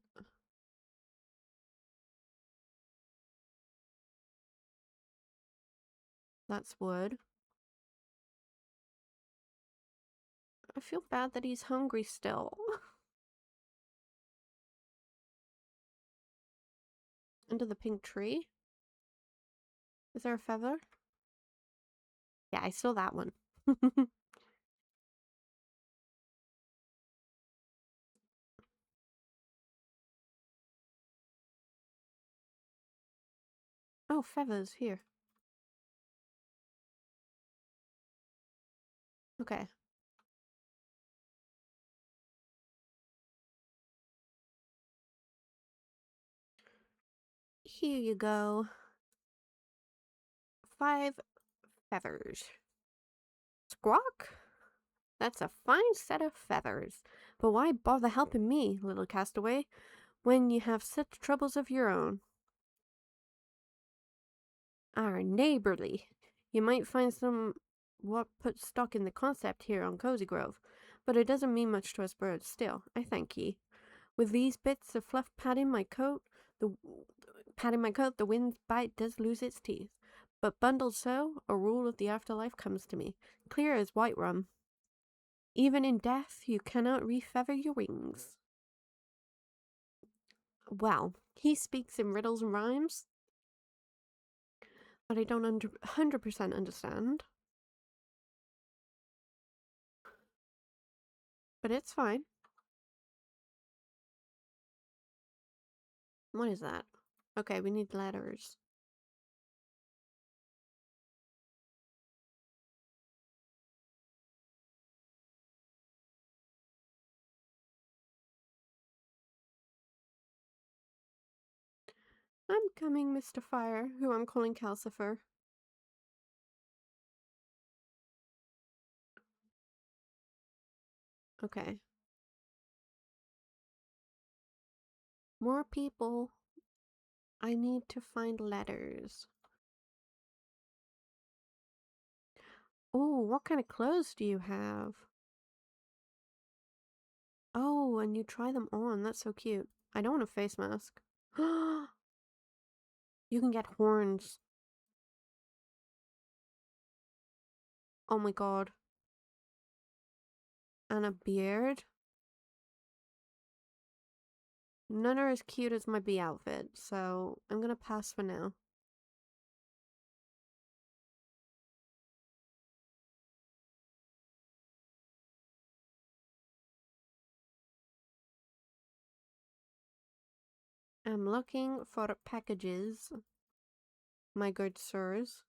That's wood. I feel bad that he's hungry still. Under the pink tree? Is there a feather? Yeah, I saw that one. Oh, feathers, here. Okay. Here you go. 5 feathers. Squawk? That's a fine set of feathers. But why bother helping me, little castaway, when you have such troubles of your own? Are neighborly. You might find some what put stock in the concept here on Cozy Grove, but it doesn't mean much to us birds still. I thank ye. With these bits of fluff padding my coat, the wind's bite does lose its teeth. But bundled so, a rule of the afterlife comes to me, clear as white rum. Even in death, you cannot refeather your wings. Well, he speaks in riddles and rhymes, but I don't 100% understand. But it's fine. What is that? Okay, we need letters. I'm coming, Mr. Fire, who I'm calling Calcifer. Okay. More people. I need to find letters. Oh, what kind of clothes do you have? Oh, and you try them on. That's so cute. I don't want a face mask. You can get horns. Oh my god. And a beard. None are as cute as my bee outfit, so I'm gonna pass for now. I'm looking for packages, my good sirs.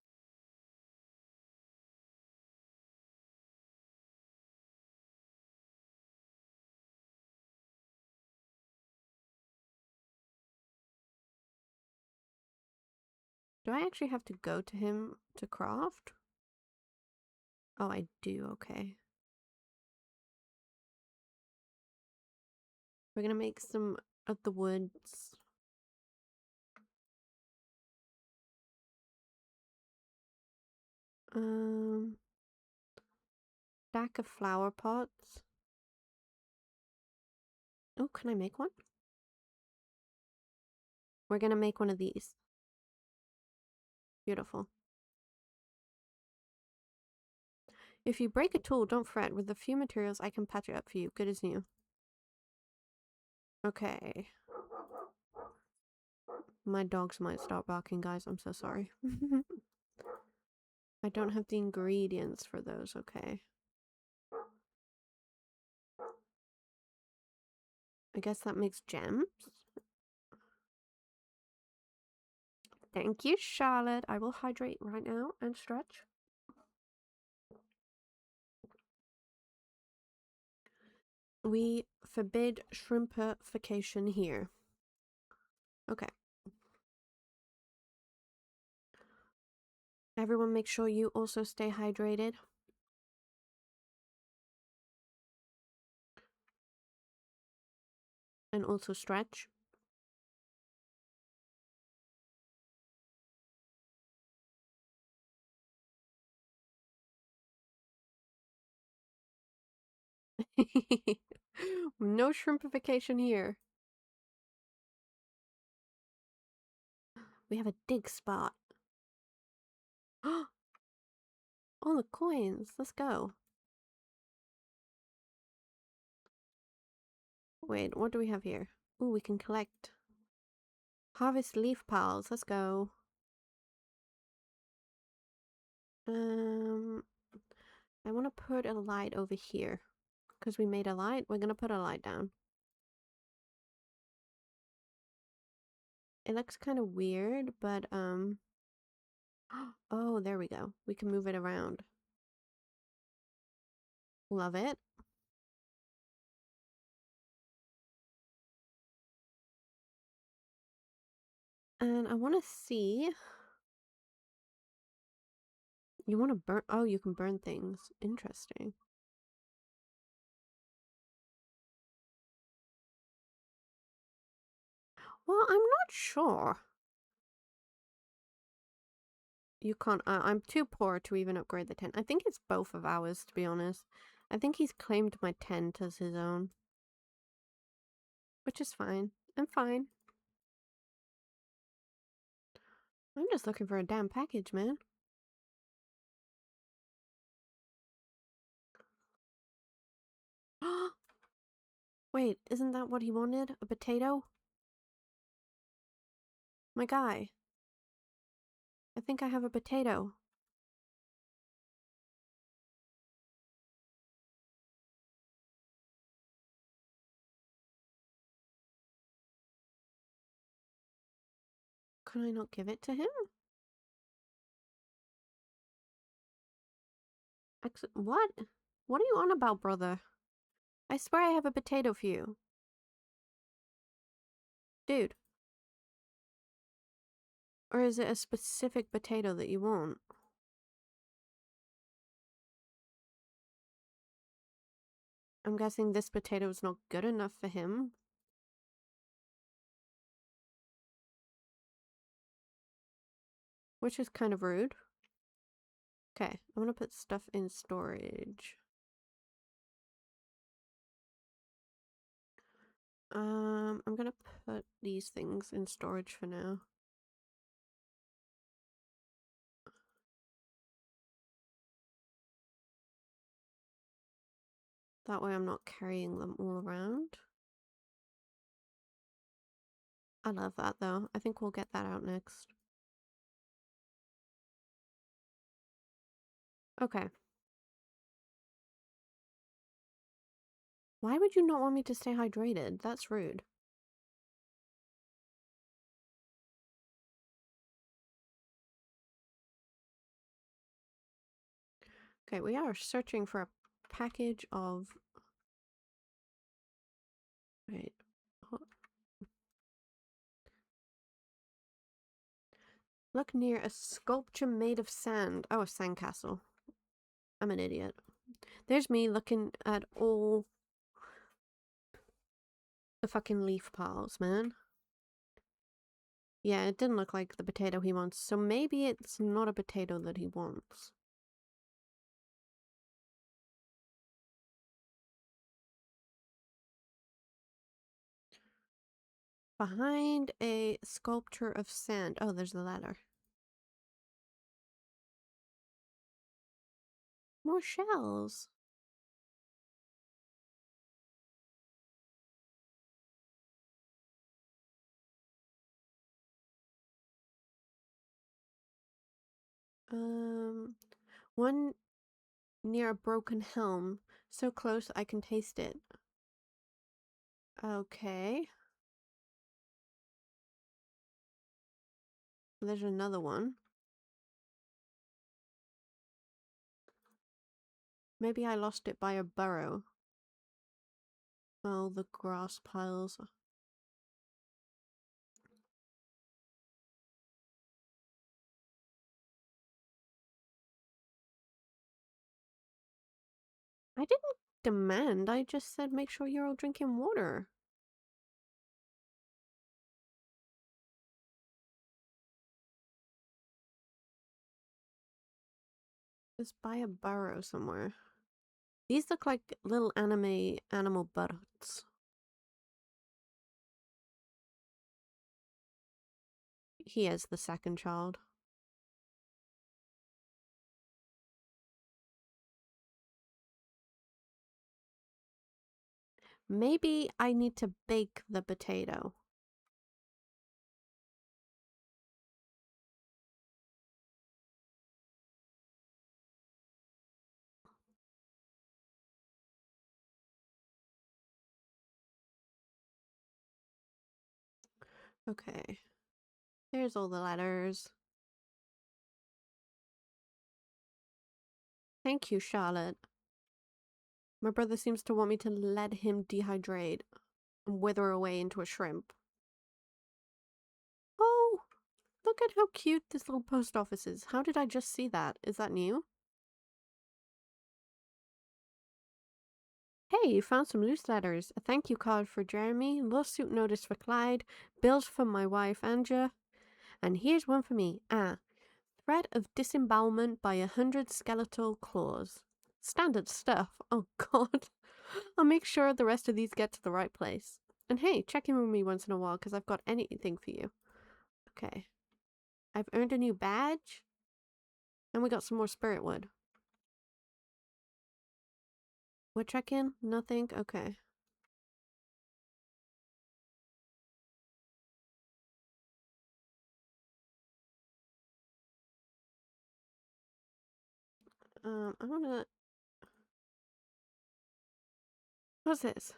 Do I actually have to go to him to craft? Oh, I do, okay. We're gonna make some of the woods. Stack of flower pots. Oh, can I make one? We're gonna make one of these. Beautiful. If you break a tool, don't fret. With a few materials, I can patch it up for you. Good as new. Okay. My dogs might start barking, guys. I'm so sorry. I don't have the ingredients for those, okay. I guess that makes gems. Thank you, Charlotte. I will hydrate right now and stretch. We forbid shrimpification here. Okay. Everyone make sure you also stay hydrated. And also stretch. No shrimpification here. We have a dig spot. All the coins. Let's go. Wait, what do we have here? Ooh, we can collect. Harvest leaf piles. Let's go. I want to put a light over here. Because we made a light, we're going to put a light down. It looks kind of weird, but, oh, there we go. We can move it around. Love it. And I want to see... You want to burn... Oh, you can burn things. Interesting. Well, I'm not sure. You can't... I'm too poor to even upgrade the tent. I think it's both of ours, to be honest. I think he's claimed my tent as his own. Which is fine. I'm fine. I'm just looking for a damn package, man. Wait, isn't that what he wanted? A potato? My guy. I think I have a potato. Can I not give it to him? What? What are you on about, brother? I swear I have a potato for you. Dude. Or is it a specific potato that you want? I'm guessing this potato is not good enough for him. Which is kind of rude. Okay, I'm gonna put stuff in storage. I'm gonna put these things in storage for now. That way I'm not carrying them all around. I love that though. I think we'll get that out next. Okay. Why would you not want me to stay hydrated? That's rude. Okay, we are searching for a package of... Wait. Look near a sculpture made of sand. Oh, a sandcastle. I'm an idiot. There's me looking at all the fucking leaf piles, man. Yeah, it didn't look like the potato he wants, so maybe it's not a potato that he wants. Behind a sculpture of sand. Oh, there's the ladder. More shells. One near a broken helm. So close I can taste it. Okay. There's another one. Maybe I lost it by a burrow. Oh, the grass piles. I didn't demand, I just said make sure you're all drinking water. Just buy a burrow somewhere. These look like little anime animal butts. He is the second child. Maybe I need to bake the potato. Okay. There's all the letters. Thank you, Charlotte. My brother seems to want me to let him dehydrate and wither away into a shrimp. Oh, look at how cute this little post office is. How did I just see that? Is that new? Hey, you found some loose letters. A thank you card for Jeremy, lawsuit notice for Clyde, bills from my wife Anja, and here's one for me. Threat of disembowelment by 100 skeletal claws. Standard stuff. Oh god. I'll make sure the rest of these get to the right place. And hey, check in with me once in a while because I've got anything for you. Okay. I've earned a new badge. And we got some more spirit wood. What check-in? Nothing? Okay. I wanna... What's this?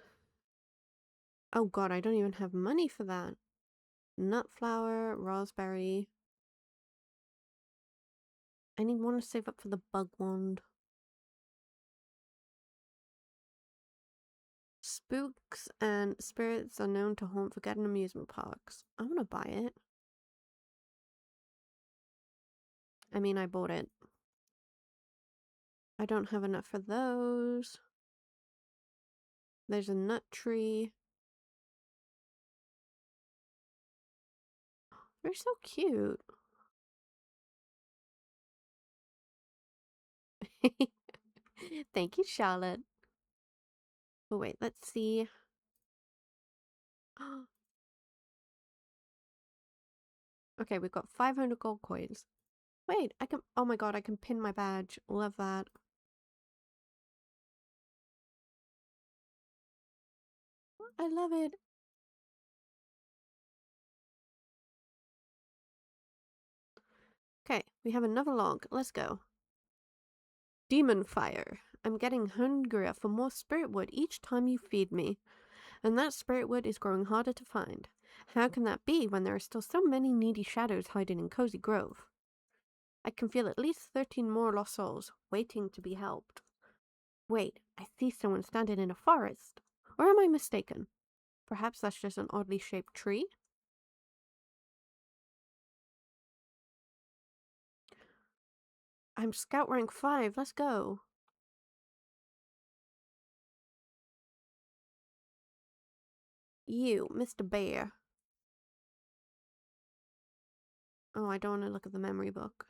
Oh god, I don't even have money for that. Nut flower, raspberry. I need one to save up for the bug wand. Spooks and spirits are known to haunt forgotten amusement parks. I want to buy it. I mean, I bought it. I don't have enough for those. There's a nut tree. They're so cute. Thank you, Charlotte. Oh, wait, let's see. Okay, we've got 500 gold coins. Wait, I can... Oh my god, I can pin my badge. Love that. I love it. Okay, we have another log. Let's go. Demon fire. I'm getting hungrier for more spirit wood each time you feed me. And that spirit wood is growing harder to find. How can that be when there are still so many needy shadows hiding in Cozy Grove? I can feel at least 13 more lost souls waiting to be helped. Wait, I see someone standing in a forest. Or am I mistaken? Perhaps that's just an oddly shaped tree? I'm scout rank 5, let's go. You, Mr. Bear. Oh, I don't want to look at the memory book.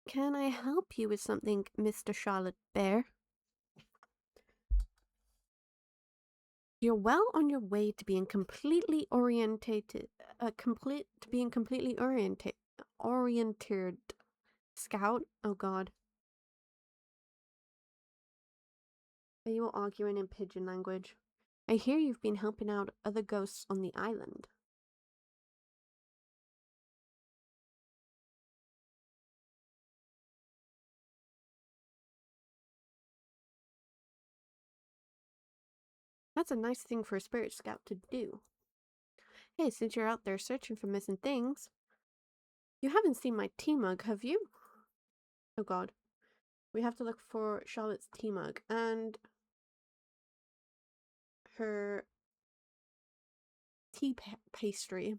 Can I help you with something, Mr. Charlotte Bear? You're well on your way to being completely oriented. Oriented. Scout? Oh god. Are you all arguing in pigeon language? I hear you've been helping out other ghosts on the island. That's a nice thing for a spirit scout to do. Hey, since you're out there searching for missing things, you haven't seen my tea mug, have you? Oh god. We have to look for Charlotte's tea mug, and her tea pastry.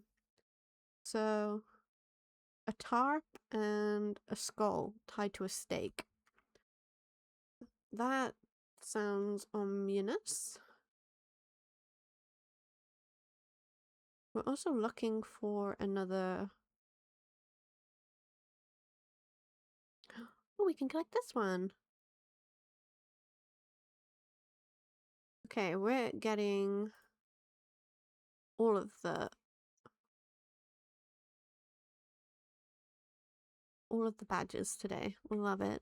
So, a tarp and a skull tied to a stake. That sounds ominous. We're also looking for another... Oh, we can collect this one. Okay, we're getting all of the badges today. Love it.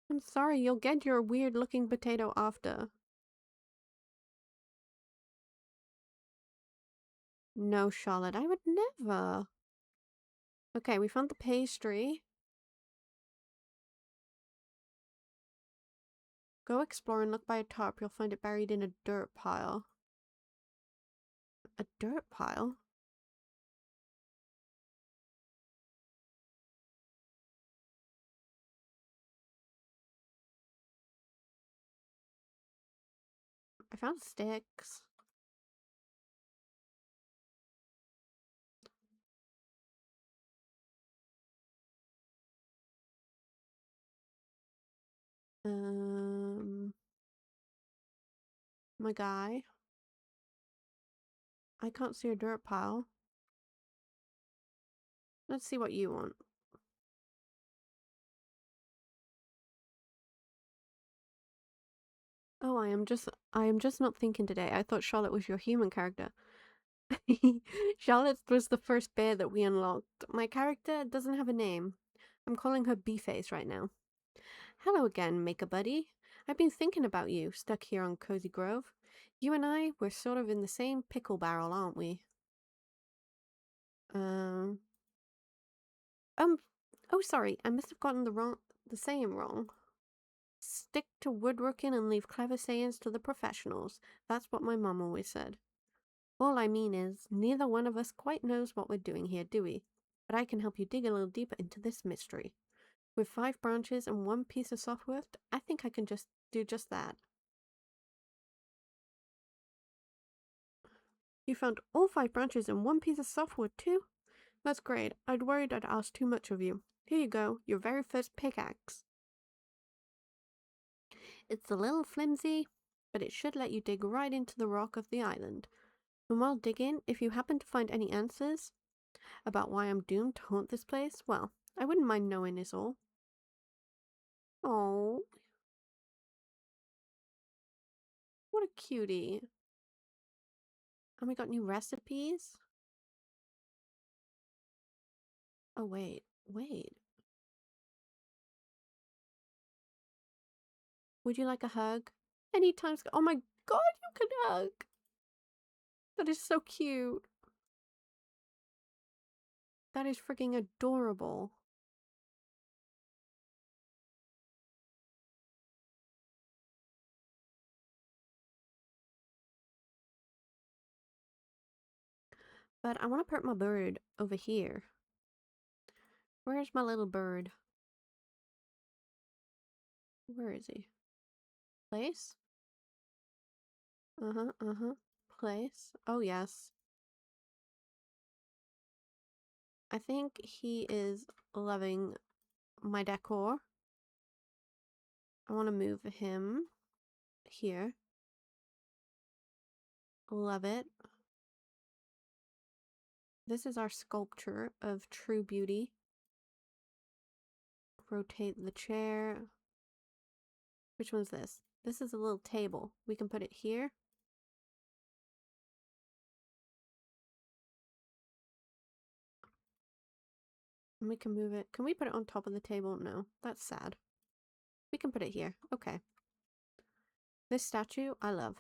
I'm sorry, you'll get your weird looking potato after. No, Charlotte, I would never. Okay, we found the pastry. Go explore and look by a tarp. You'll find it buried in a dirt pile. A dirt pile? I found sticks. My guy. I can't see a dirt pile. Let's see what you want. Oh, I am just not thinking today. I thought Charlotte was your human character. Charlotte was the first bear that we unlocked. My character doesn't have a name. I'm calling her B-Face right now. Hello again, Maker Buddy. I've been thinking about you, stuck here on Cozy Grove. You and I, we're sort of in the same pickle barrel, aren't we? Oh, sorry, I must have gotten the saying wrong. Stick to woodworking and leave clever sayings to the professionals. That's what my mom always said. All I mean is, neither one of us quite knows what we're doing here, do we? But I can help you dig a little deeper into this mystery. With 5 branches and 1 piece of softwood, I think I can just do just that. You found all 5 branches and 1 piece of softwood too? That's great. I'd worried I'd asked too much of you. Here you go, your very first pickaxe. It's a little flimsy, but it should let you dig right into the rock of the island. And while digging, if you happen to find any answers about why I'm doomed to haunt this place, well, I wouldn't mind knowing is all. Oh, what a cutie. And we got new recipes? Oh, wait. Would you like a hug? Anytime. Oh my god, you can hug! That is so cute. That is freaking adorable. But I want to put my bird over here. Where's my little bird? Where is he? Place? Place? Oh, yes. I think he is loving my decor. I want to move him here. Love it. This is our sculpture of true beauty. Rotate the chair. Which one's this? This is a little table. We can put it here. And we can move it. Can we put it on top of the table? No, that's sad. We can put it here. Okay. This statue, I love.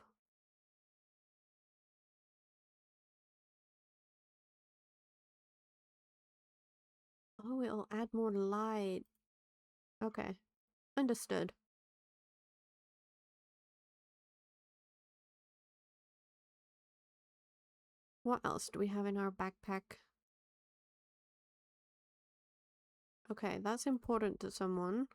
Oh, it'll add more light. Okay. Understood. What else do we have in our backpack? Okay, that's important to someone.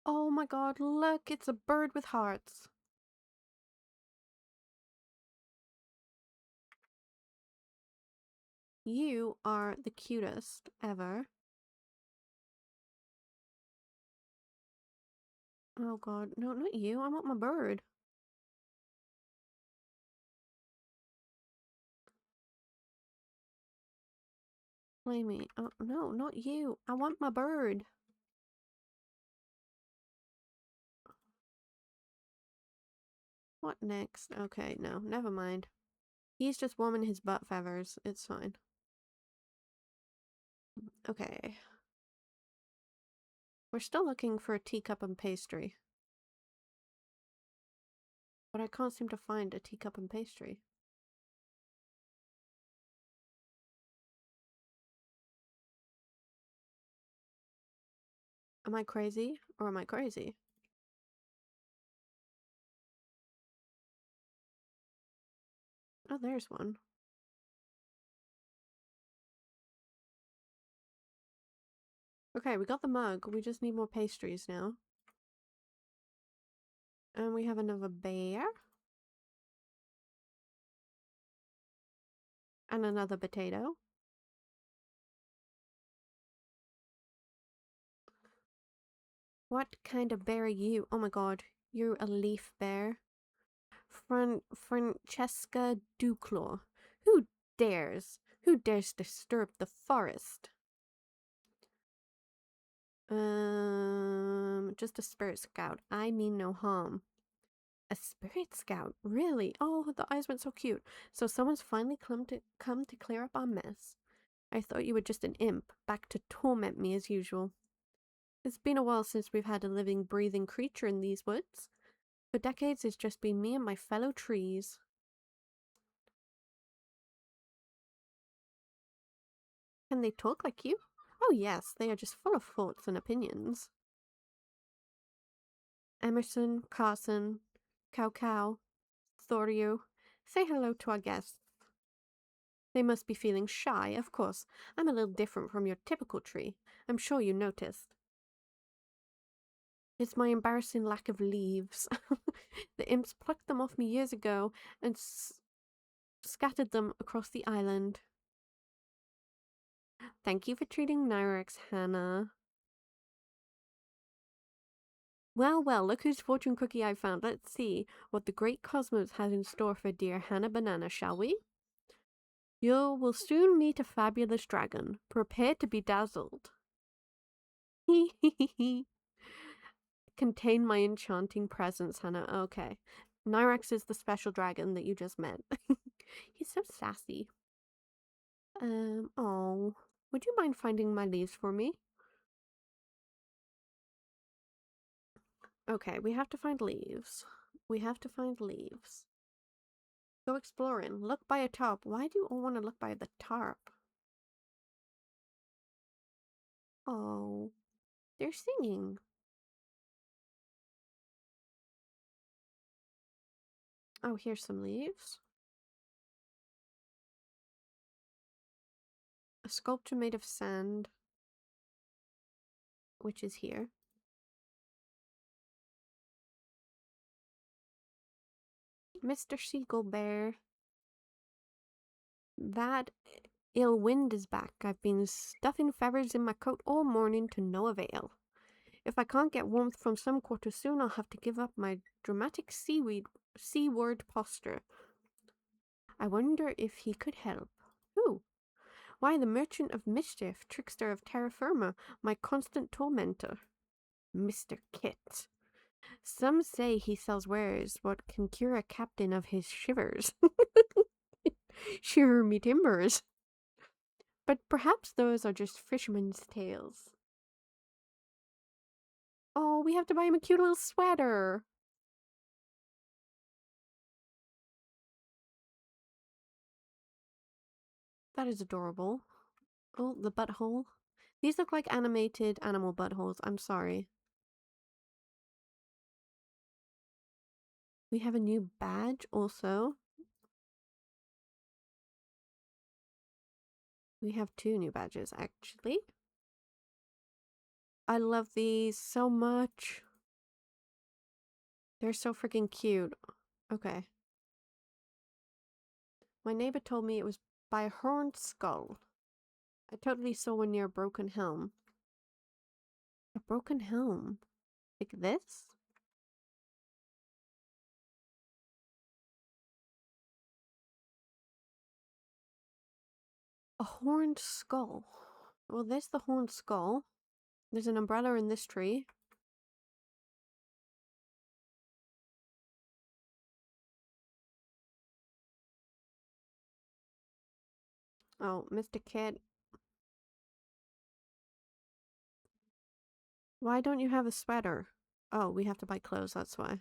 Oh my god, look, it's a bird with hearts. You are the cutest ever. Oh god, no, not you. I want my bird. Play me. Oh, no, not you. I want my bird. What next? Okay, no, never mind. He's just warming his butt feathers. It's fine. Okay. We're still looking for a teacup and pastry. But I can't seem to find a teacup and pastry. Am I crazy? Or am I crazy? Oh, there's one. Okay, we got the mug. We just need more pastries now. And we have another bear. And another potato. What kind of bear are you? Oh my god, you're a leaf bear. Francesca Duclaw. Who dares? Who dares disturb the forest? Just a spirit scout. I mean no harm. A spirit scout? Really? Oh, the eyes went so cute. So someone's finally come to clear up our mess. I thought you were just an imp, back to torment me as usual. It's been a while since we've had a living, breathing creature in these woods. For decades, it's just been me and my fellow trees. Can they talk like you? Oh yes, they are just full of thoughts and opinions. Emerson, Carson, Cow, Thorio, say hello to our guests. They must be feeling shy, of course. I'm a little different from your typical tree. I'm sure you noticed. It's my embarrassing lack of leaves. The imps plucked them off me years ago and scattered them across the island. Thank you for treating Nyrex, Hannah. Well, well, look whose fortune cookie I found. Let's see what the great cosmos has in store for dear Hannah Banana, shall we? You will soon meet a fabulous dragon. Prepare to be dazzled. Hee hee hee hee. Contain my enchanting presence, Hannah. Okay. Nyrex is the special dragon that you just met. He's so sassy. Oh. Would you mind finding my leaves for me? Okay, we have to find leaves. We have to find leaves. Go exploring. Look by a tarp. Why do you all want to look by the tarp? Oh. They're singing. Oh, here's some leaves. A sculpture made of sand, which is here. Mr. Seagull Bear. That ill wind is back. I've been stuffing feathers in my coat all morning to no avail. If I can't get warmth from some quarter soon, I'll have to give up my dramatic seaward posture. I wonder if he could help. Who? Why, the merchant of mischief, trickster of terra firma, my constant tormentor. Mr. Kit. Some say he sells wares what can cure a captain of his shivers. Shiver me timbers. But perhaps those are just fishermen's tales. Oh, we have to buy him a cute little sweater. That is adorable. Oh, the butthole. These look like animated animal buttholes. I'm sorry. We have a new badge also. We have 2 new badges, actually. I love these so much. They're so freaking cute. Okay. My neighbor told me it was by a horned skull. I totally saw one near a broken helm. A broken helm? Like this? A horned skull. Well, there's the horned skull. There's an umbrella in this tree. Oh, Mr. Kid. Why don't you have a sweater? Oh, we have to buy clothes, that's why.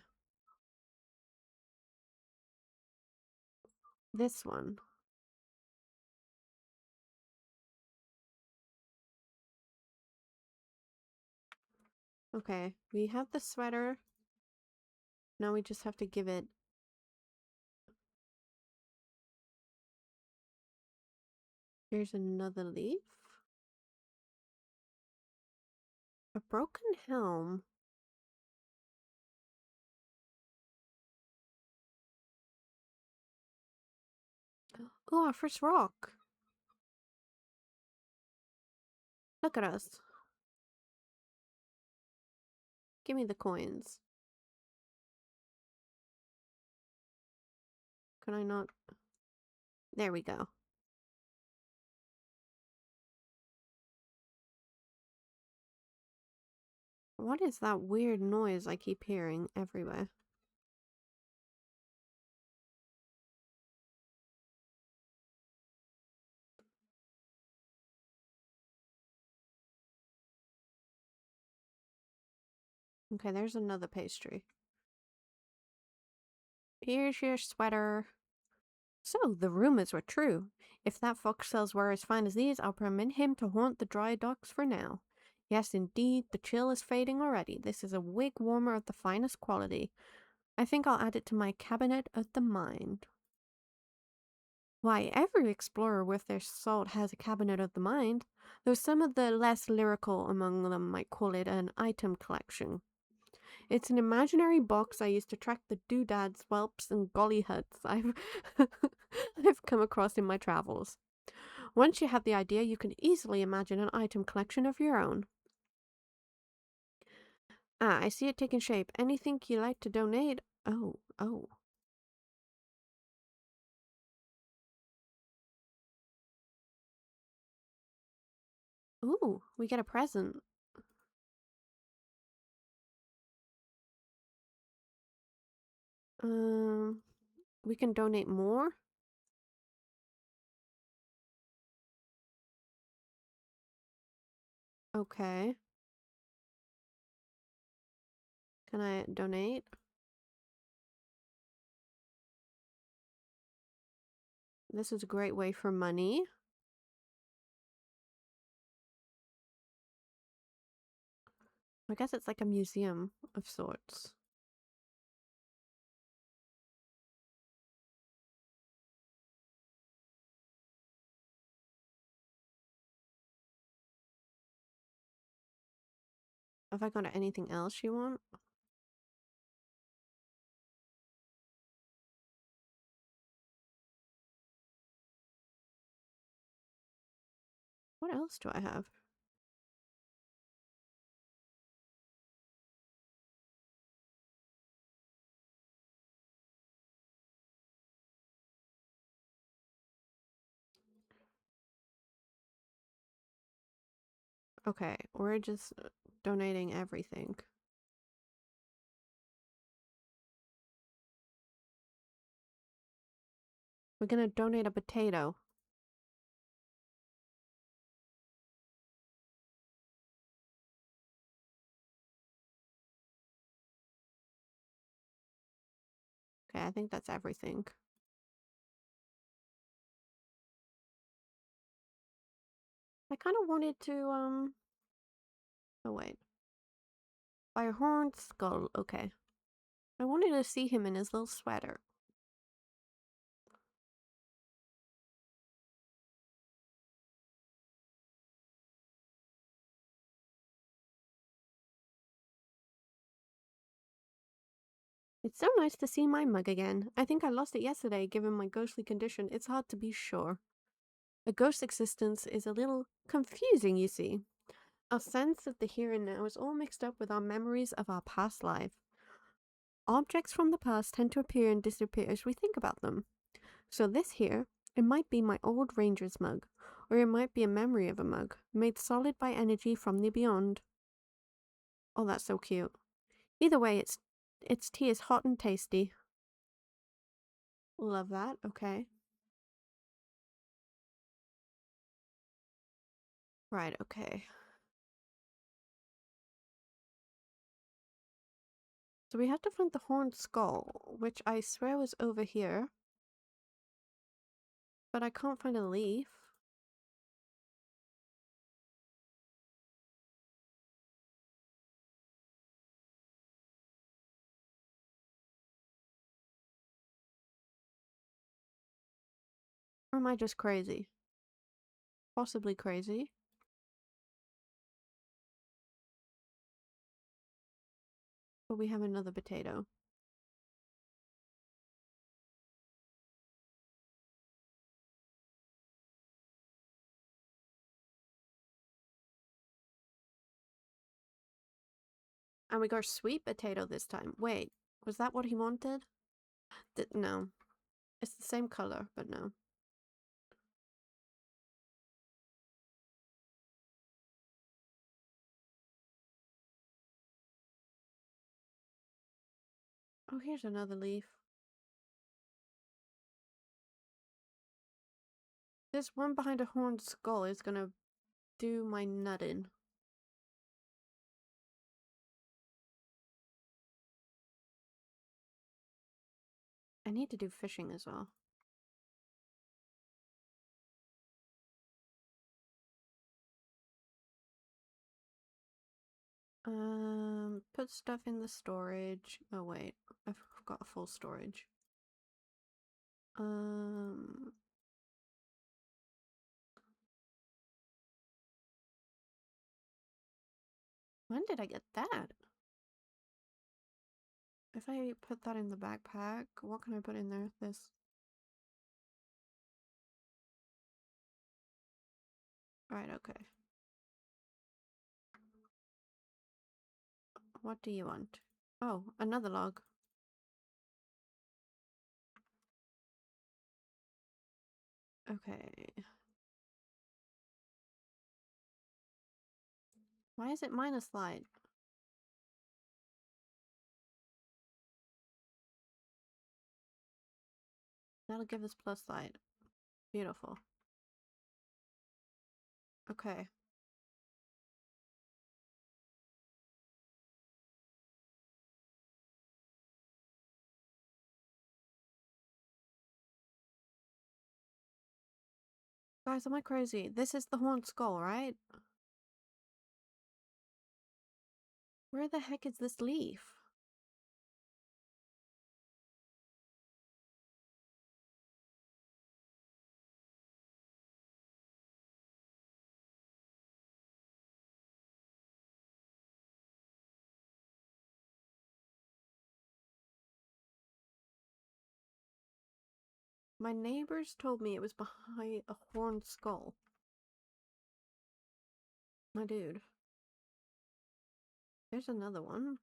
This one. Okay, we have the sweater. Now we just have to give it... Here's another leaf. A broken helm. Oh, our first rock. Look at us. Give me the coins. Can I not? There we go. What is that weird noise I keep hearing everywhere? Okay, there's another pastry. Here's your sweater. So, the rumors were true. If that fox sells were as fine as these, I'll permit him to haunt the dry docks for now. Yes, indeed, the chill is fading already. This is a wig warmer of the finest quality. I think I'll add it to my cabinet of the mind. Why, every explorer worth their salt has a cabinet of the mind, though some of the less lyrical among them might call it an item collection. It's an imaginary box I used to track the doodads, whelps, and gollyhuts I've I've come across in my travels. Once you have the idea, you can easily imagine an item collection of your own. Ah, I see it taking shape. Anything you like to donate? Oh. Ooh, we get a present. Um, we can donate more? Okay. Can I donate? This is a great way for money. I guess it's like a museum of sorts. Have I got anything else you want? What else do I have? Okay, we're just donating everything. We're gonna donate a potato. Okay, I think that's everything. I kind of wanted to, oh wait. By a horned skull, okay. I wanted to see him in his little sweater. It's so nice to see my mug again. I think I lost it yesterday, given my ghostly condition. It's hard to be sure. A ghost's existence is a little confusing, you see. Our sense of the here and now is all mixed up with our memories of our past life. Objects from the past tend to appear and disappear as we think about them. So this here, it might be my old ranger's mug, or it might be a memory of a mug, made solid by energy from the beyond. Oh, that's so cute. Either way, its tea is hot and tasty. Love that, okay. Right, okay. So we have to find the horned skull, which I swear was over here. But I can't find a leaf. Or am I just crazy? Possibly crazy. But we have another potato. And we got sweet potato this time. Wait, was that what he wanted? No. It's the same color, but no. Oh, here's another leaf. This one behind a horned skull is gonna do my nutting. I need to do fishing as well. Put stuff in the storage. Oh wait, I've got a full storage. When did I get that? If I put that in the backpack, what can I put in there? This. Right, okay. What do you want? Oh, another log. Okay. Why is it minus light? That'll give us plus light. Beautiful. Okay. Guys, am I crazy? This is the horned skull, right? Where the heck is this leaf? My neighbors told me it was behind a horned skull. My dude. There's another one.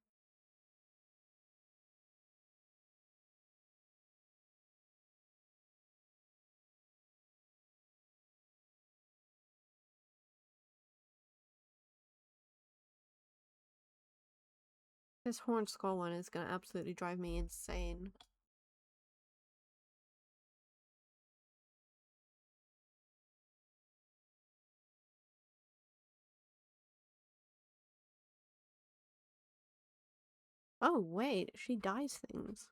This horned skull one is gonna absolutely drive me insane. Oh, wait, she dyes things.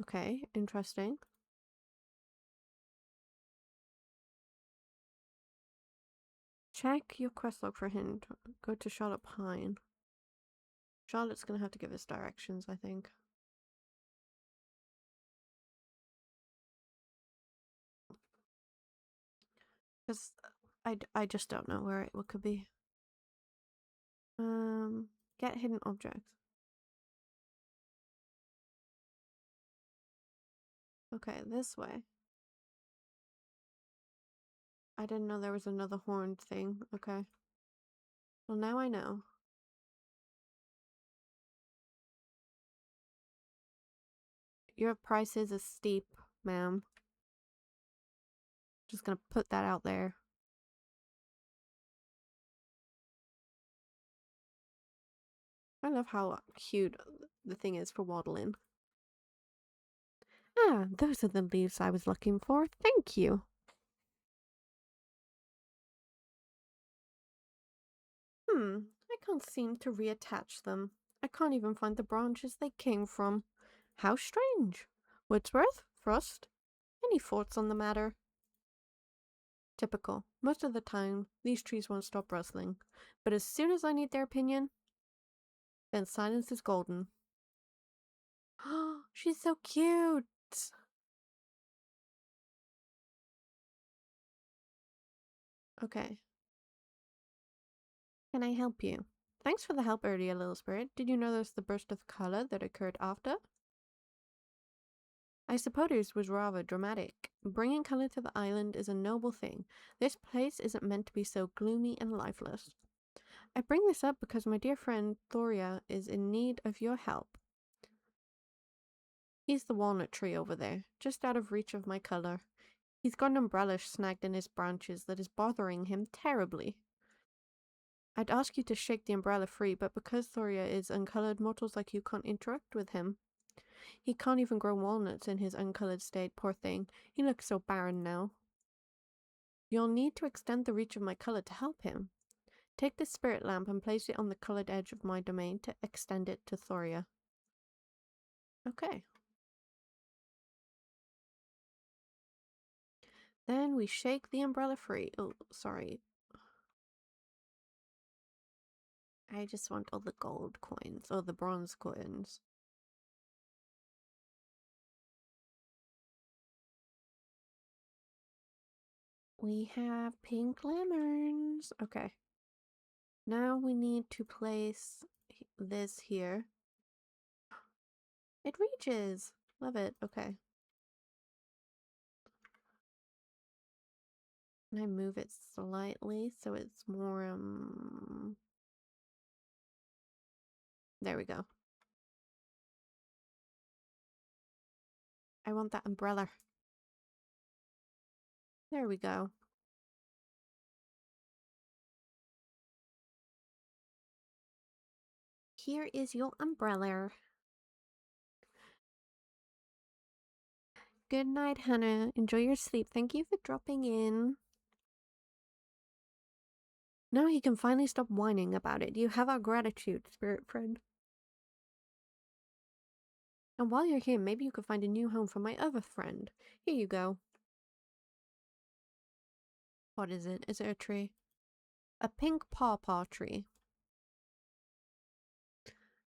Okay, interesting. Check your quest log for hint. Go to Charlotte Pine. Charlotte's gonna have to give us directions, I think. Because I just don't know where it could be. Get hidden objects. Okay, this way. I didn't know there was another horned thing. Okay. Well, now I know. Your prices is steep, ma'am. Just gonna put that out there. I love how cute the thing is for waddling. Ah, those are the leaves I was looking for. Thank you. I can't seem to reattach them. I can't even find the branches they came from. How strange. Wordsworth? Frost? Any thoughts on the matter? Typical. Most of the time, these trees won't stop rustling. But as soon as I need their opinion, then silence is golden. Oh, she's so cute! Okay. Can I help you? Thanks for the help earlier, little spirit. Did you notice the burst of color that occurred after? I suppose it was rather dramatic. Bringing color to the island is a noble thing. This place isn't meant to be so gloomy and lifeless. I bring this up because my dear friend Thoria is in need of your help. He's the walnut tree over there, just out of reach of my color. He's got an umbrella snagged in his branches that is bothering him terribly. I'd ask you to shake the umbrella free, but because Thoria is uncolored, mortals like you can't interact with him. He can't even grow walnuts in his uncolored state, poor thing. He looks so barren now. You'll need to extend the reach of my color to help him. Take this spirit lamp and place it on the colored edge of my domain to extend it to Thoria. Okay. Then we shake the umbrella free. Oh, sorry. I just want all the gold coins, or the bronze coins. We have pink lemons. Okay. Now we need to place this here. It reaches. Love it. Okay. And I move it slightly so it's more, there we go. I want that umbrella. There we go. Here is your umbrella. Good night, Hannah. Enjoy your sleep. Thank you for dropping in. Now he can finally stop whining about it. You have our gratitude, spirit friend. And while you're here, maybe you could find a new home for my other friend. Here you go. What is it? Is it a tree? A pink pawpaw tree.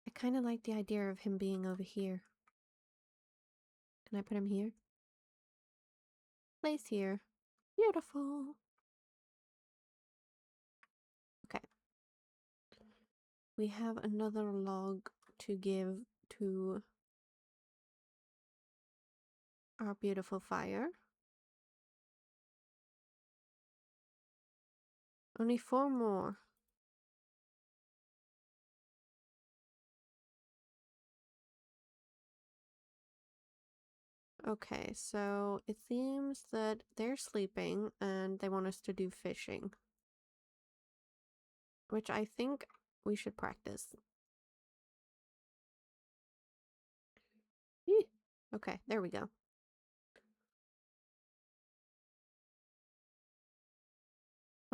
I kind of like the idea of him being over here. Can I put him here? Place here. Beautiful. Okay. We have another log to give to our beautiful fire. Only 4 more. Okay, so it seems that they're sleeping and they want us to do fishing. Which I think we should practice. Eeh. Okay, there we go.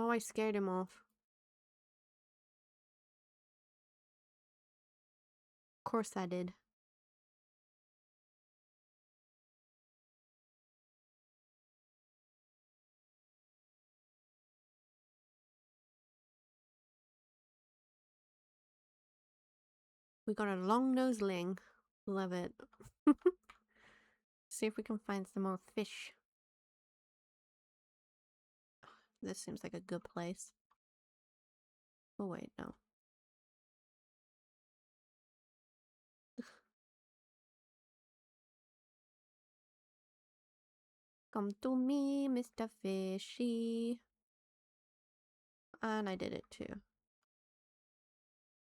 Oh, I scared him off. Of course I did. We got a long-nosed ling. Love it. See if we can find some more fish. This seems like a good place. Oh wait, no. Come to me, Mr. Fishy. And I did it too.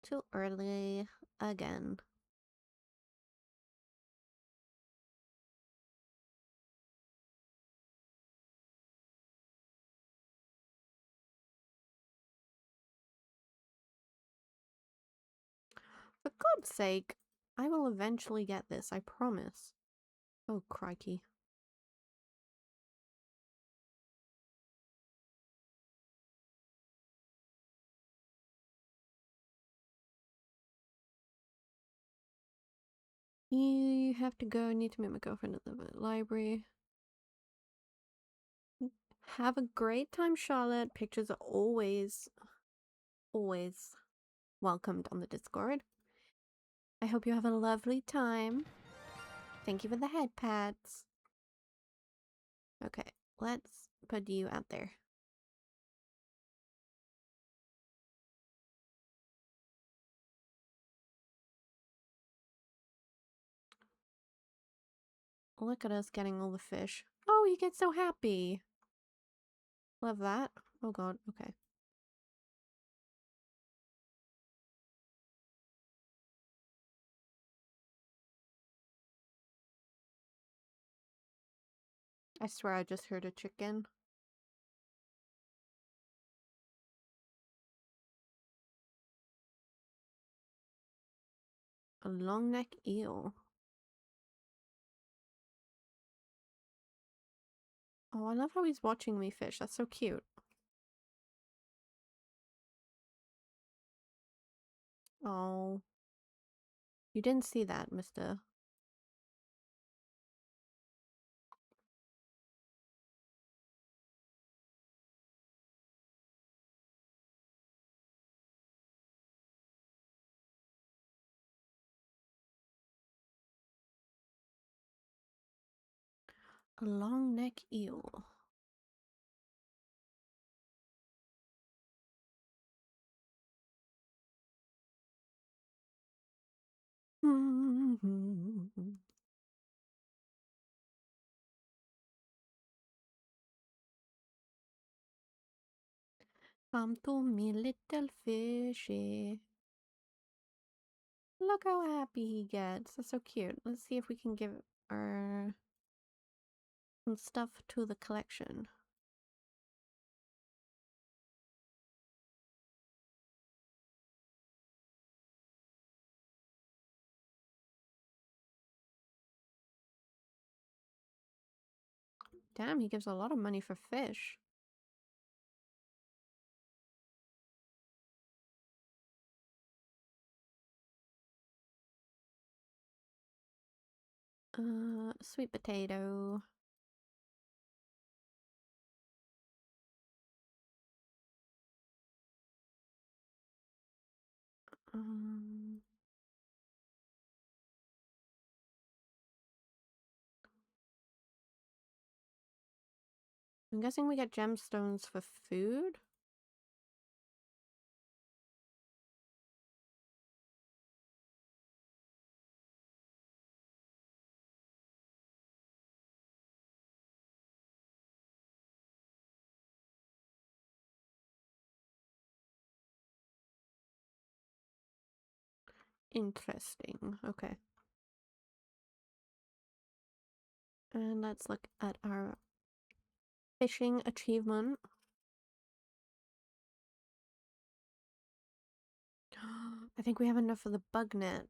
Too early again. For God's sake, I will eventually get this, I promise. Oh, crikey. You have to go. I need to meet my girlfriend at the library. Have a great time, Charlotte. Pictures are always welcomed on the Discord. I hope you have a lovely time. Thank you for the head pats. Okay, let's put you out there. Look at us getting all the fish. Oh, you get so happy. Love that. Oh god, okay. I swear I just heard a chicken. A long neck eel. Oh, I love how he's watching me fish. That's so cute. Oh. You didn't see that, mister. A long neck eel. Come to me, little fishy. Look how happy he gets. That's so cute. Let's see if we can give our some stuff to the collection. Damn, he gives a lot of money for fish. Sweet potato. Um, I'm guessing we get gemstones for food? Interesting. Okay. And let's look at our fishing achievement. I think we have enough for the bug net.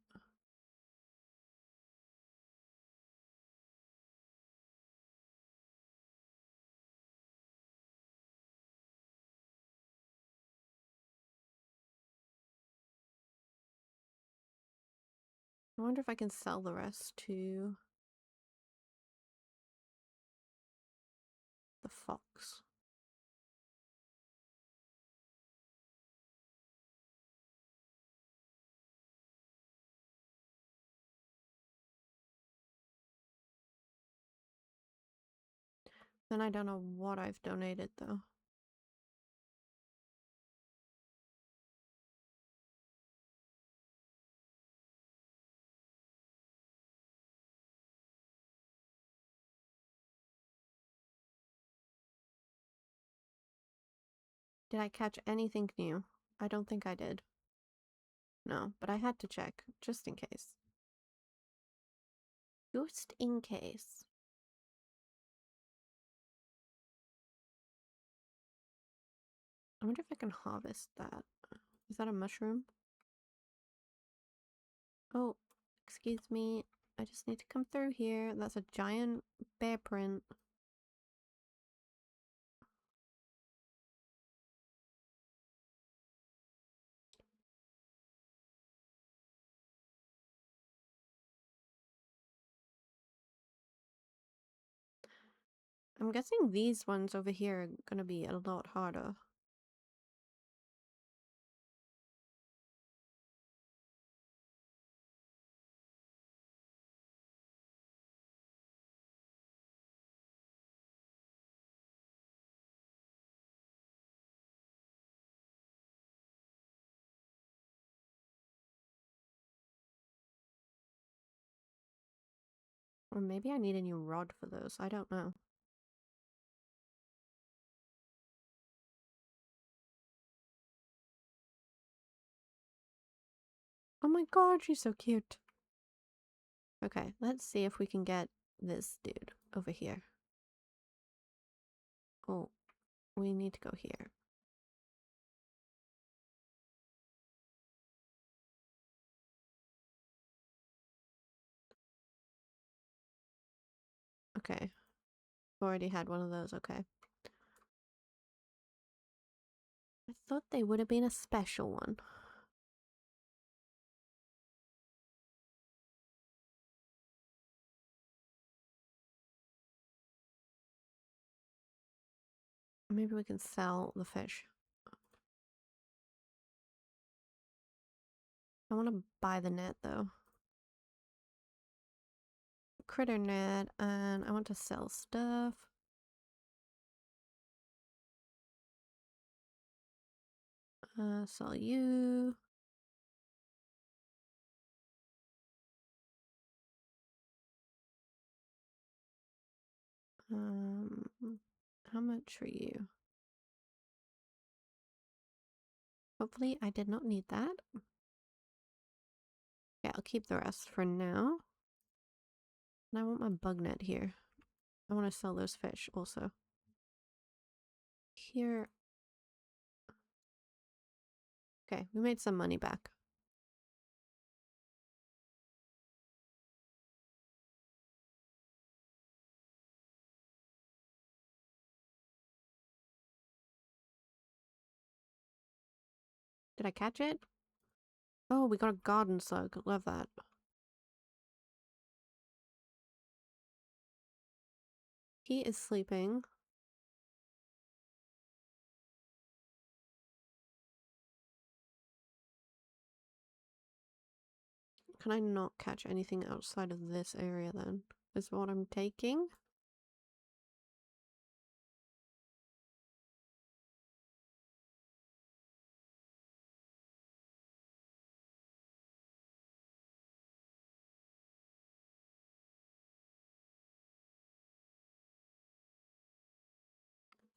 I wonder if I can sell the rest to the fox. Then I don't know what I've donated though. Did I catch anything new? I don't think I did. No, but I had to check, just in case. Just in case. I wonder if I can harvest that. Is that a mushroom? Oh, excuse me. I just need to come through here. That's a giant bear print. I'm guessing these ones over here are gonna be a lot harder. Or maybe I need a new rod for those. I don't know. Oh my god, she's so cute. Okay, let's see if we can get this dude over here. Oh, we need to go here. Okay. Already had one of those, okay. I thought they would have been a special one. Maybe we can sell the fish. I want to buy the net though. Critter net, and I want to sell stuff. Sell you. How much are you? Hopefully I did not need that. Yeah, I'll keep the rest for now. And I want my bug net here. I want to sell those fish also. Here. Okay, we made some money back. Did I catch it? Oh, we got a garden slug. Love that. He is sleeping. Can I not catch anything outside of this area then? Is what I'm taking?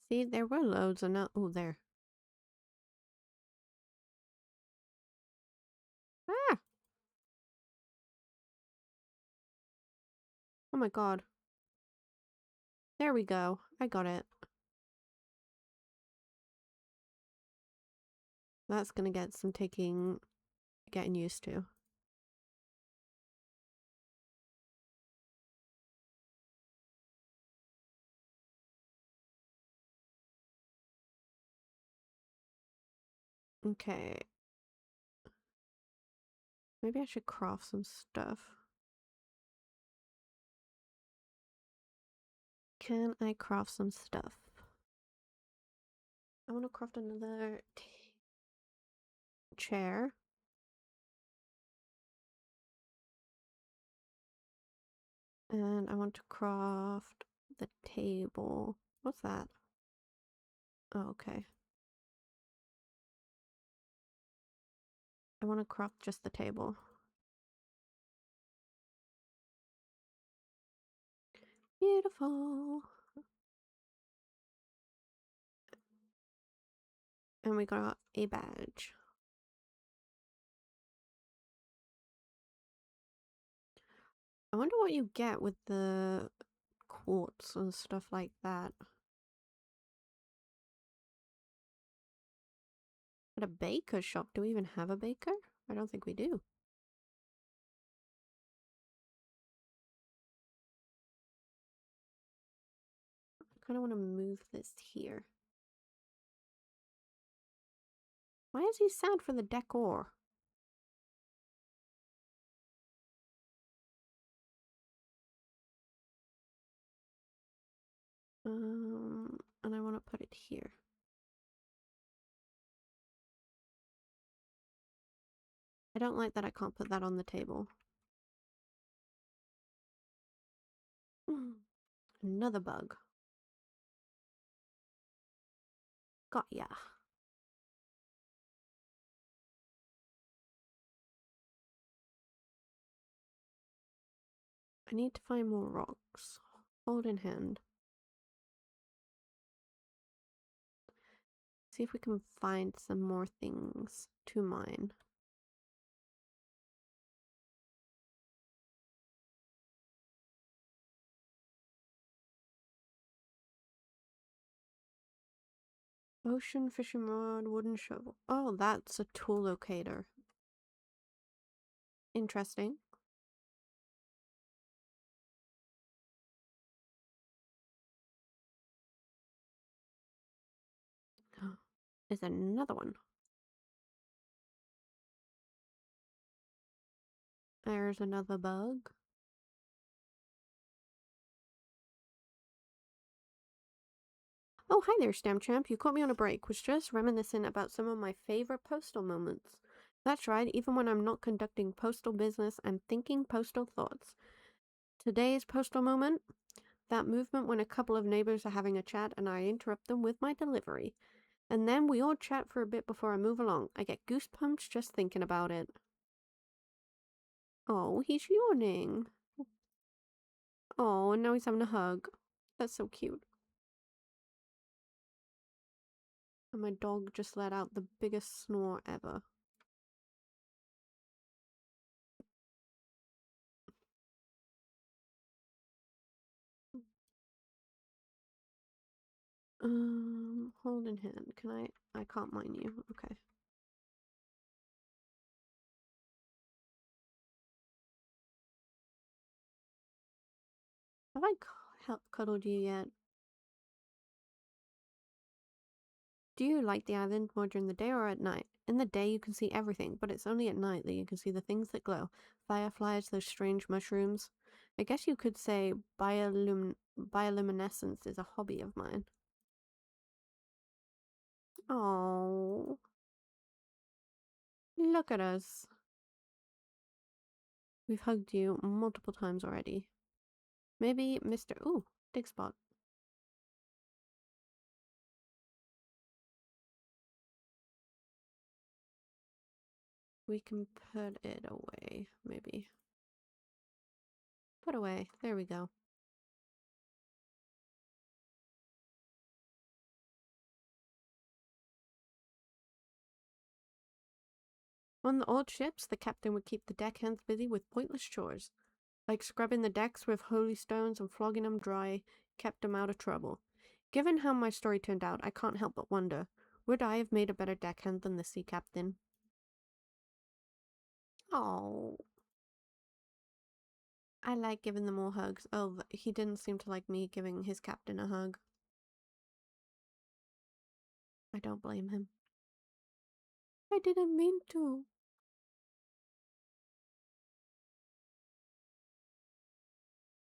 See, there were loads and now. Oh, there. Ah! Oh my god. There we go. I got it. That's gonna get some getting used to. Okay. Maybe I should craft some stuff. Can I craft some stuff? I want to craft another chair. And I want to craft the table. What's that? Oh, okay. I want to craft just the table. Beautiful. And we got a badge. I wonder what you get with the quartz and stuff like that. At a baker shop, do we even have a baker? I don't think we do. I kind of want to move this here. Why is he sad for the decor? And I want to put it here. I don't like that I can't put that on the table. Another bug. Got ya. I need to find more rocks. Hold in hand. See if we can find some more things to mine. Ocean fishing rod, wooden shovel. Oh, that's a tool locator. Interesting. There's another one. There's another bug. Oh, hi there, Stamchamp. You caught me on a break. Was just reminiscing about some of my favorite postal moments. That's right, even when I'm not conducting postal business, I'm thinking postal thoughts. Today's postal moment? That movement when a couple of neighbors are having a chat and I interrupt them with my delivery. And then we all chat for a bit before I move along. I get goosebumps just thinking about it. Oh, he's yawning. Oh, and now he's having a hug. That's so cute. And my dog just let out the biggest snore ever. Hold in hand. Can I can't mine you. Okay. Have I cuddled you yet? Do you like the island more during the day or at night? In the day you can see everything, but it's only at night that you can see the things that glow. Fireflies, those strange mushrooms. I guess you could say bioluminescence is a hobby of mine. Oh, look at us. We've hugged you multiple times already. Maybe Mr. Ooh, dig spot. We can put it away, maybe. Put away. There we go. On the old ships, the captain would keep the deckhands busy with pointless chores, like scrubbing the decks with holy stones and flogging them dry, kept them out of trouble. Given how my story turned out, I can't help but wonder, would I have made a better deckhand than the sea captain? Oh, I like giving them all hugs. Oh, he didn't seem to like me giving his captain a hug. I don't blame him. I didn't mean to.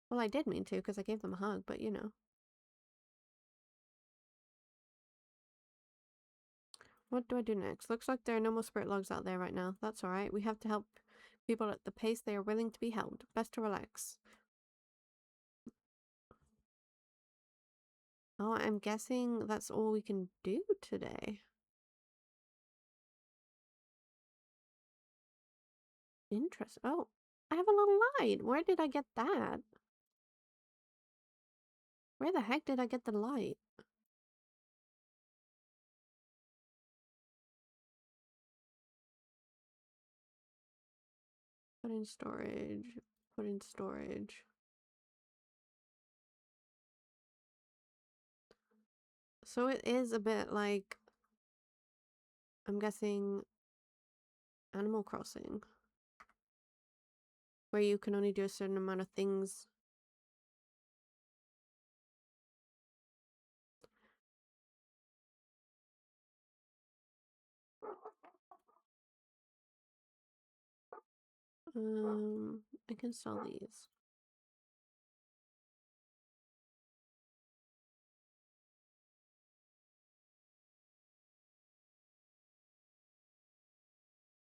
Well, I did mean to because I gave them a hug, but you know. What do I do next? Looks like there are no more spirit logs out there right now. That's alright. We have to help people at the pace they are willing to be held. Best to relax. Oh, I'm guessing that's all we can do today. Interest. Oh, I have a little light. Where did I get that? Where the heck did I get the light? Put in storage. Put in storage. So it is a bit like, I'm guessing, Animal Crossing, where you can only do a certain amount of things. I can sell these.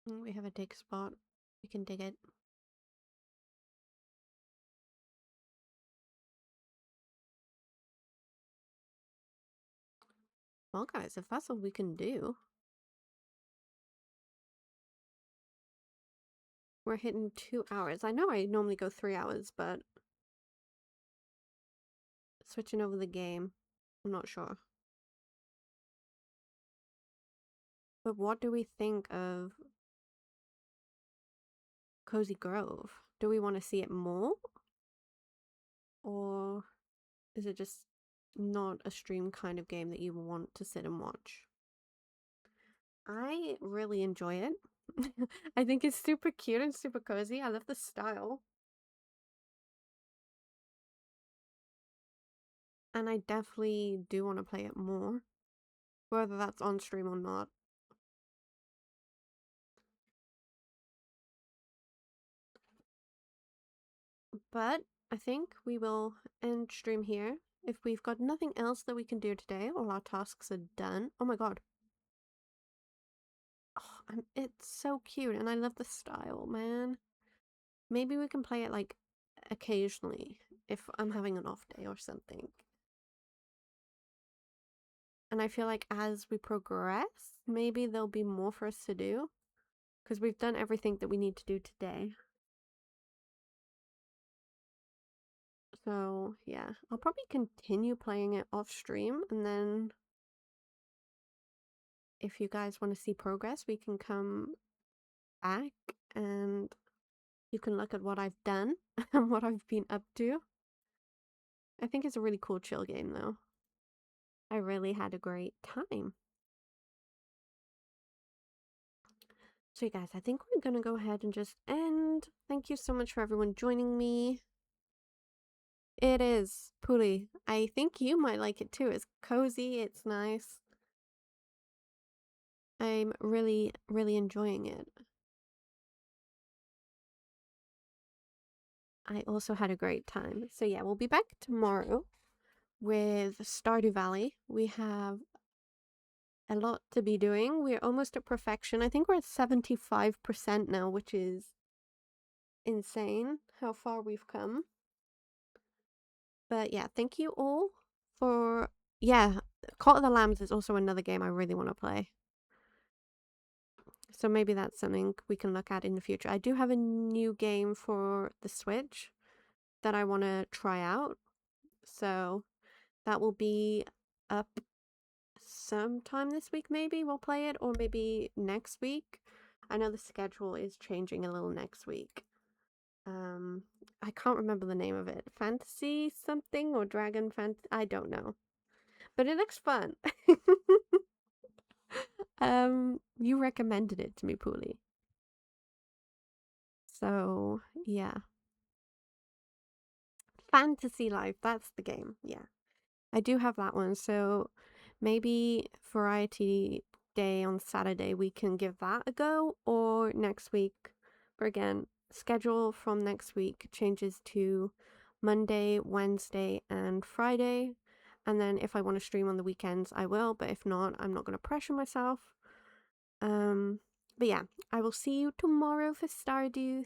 We have a dig spot. We can dig it. Well, guys, if that's all we can do, we're hitting 2 hours. I know I normally go 3 hours, but switching over the game, I'm not sure. But what do we think of Cozy Grove? Do we want to see it more? Or is it just not a stream kind of game that you want to sit and watch? I really enjoy it. I think it's super cute and super cozy. I love the style. And I definitely do want to play it more, whether that's on stream or not. But I think we will end stream here. If we've got nothing else that we can do today, all our tasks are done. Oh my god. Oh, it's so cute and I love the style, man. Maybe we can play it like occasionally if I'm having an off day or something. And I feel like as we progress, maybe there'll be more for us to do. Because we've done everything that we need to do today. So, yeah. I'll probably continue playing it off stream. And then if you guys want to see progress, we can come back and you can look at what I've done and what I've been up to. I think it's a really cool chill game, though. I really had a great time. So you guys, I think we're gonna go ahead and just end. Thank you so much for everyone joining me. It is, Puli. I think you might like it too. It's cozy, it's nice. I'm really, really enjoying it. I also had a great time. So yeah, we'll be back tomorrow with Stardew Valley. We have a lot to be doing. We're almost at perfection. I think we're at 75% now, which is insane how far we've come. But yeah, thank you all for... Yeah, Cult of the Lambs is also another game I really want to play. So maybe that's something we can look at in the future. I do have a new game for the Switch that I want to try out. So that will be up sometime this week, maybe we'll play it, or maybe next week. I know the schedule is changing a little next week. I can't remember the name of it. Fantasy something or Dragon Fantasy? I don't know. But it looks fun. You recommended it to me, Puli. So, yeah. Fantasy Life, that's the game. Yeah. I do have that one. So maybe Variety Day on Saturday we can give that a go, or next week. But again, schedule from next week changes to Monday, Wednesday, and Friday. And then if I want to stream on the weekends, I will. But if not, I'm not going to pressure myself. But yeah, I will see you tomorrow for Stardew.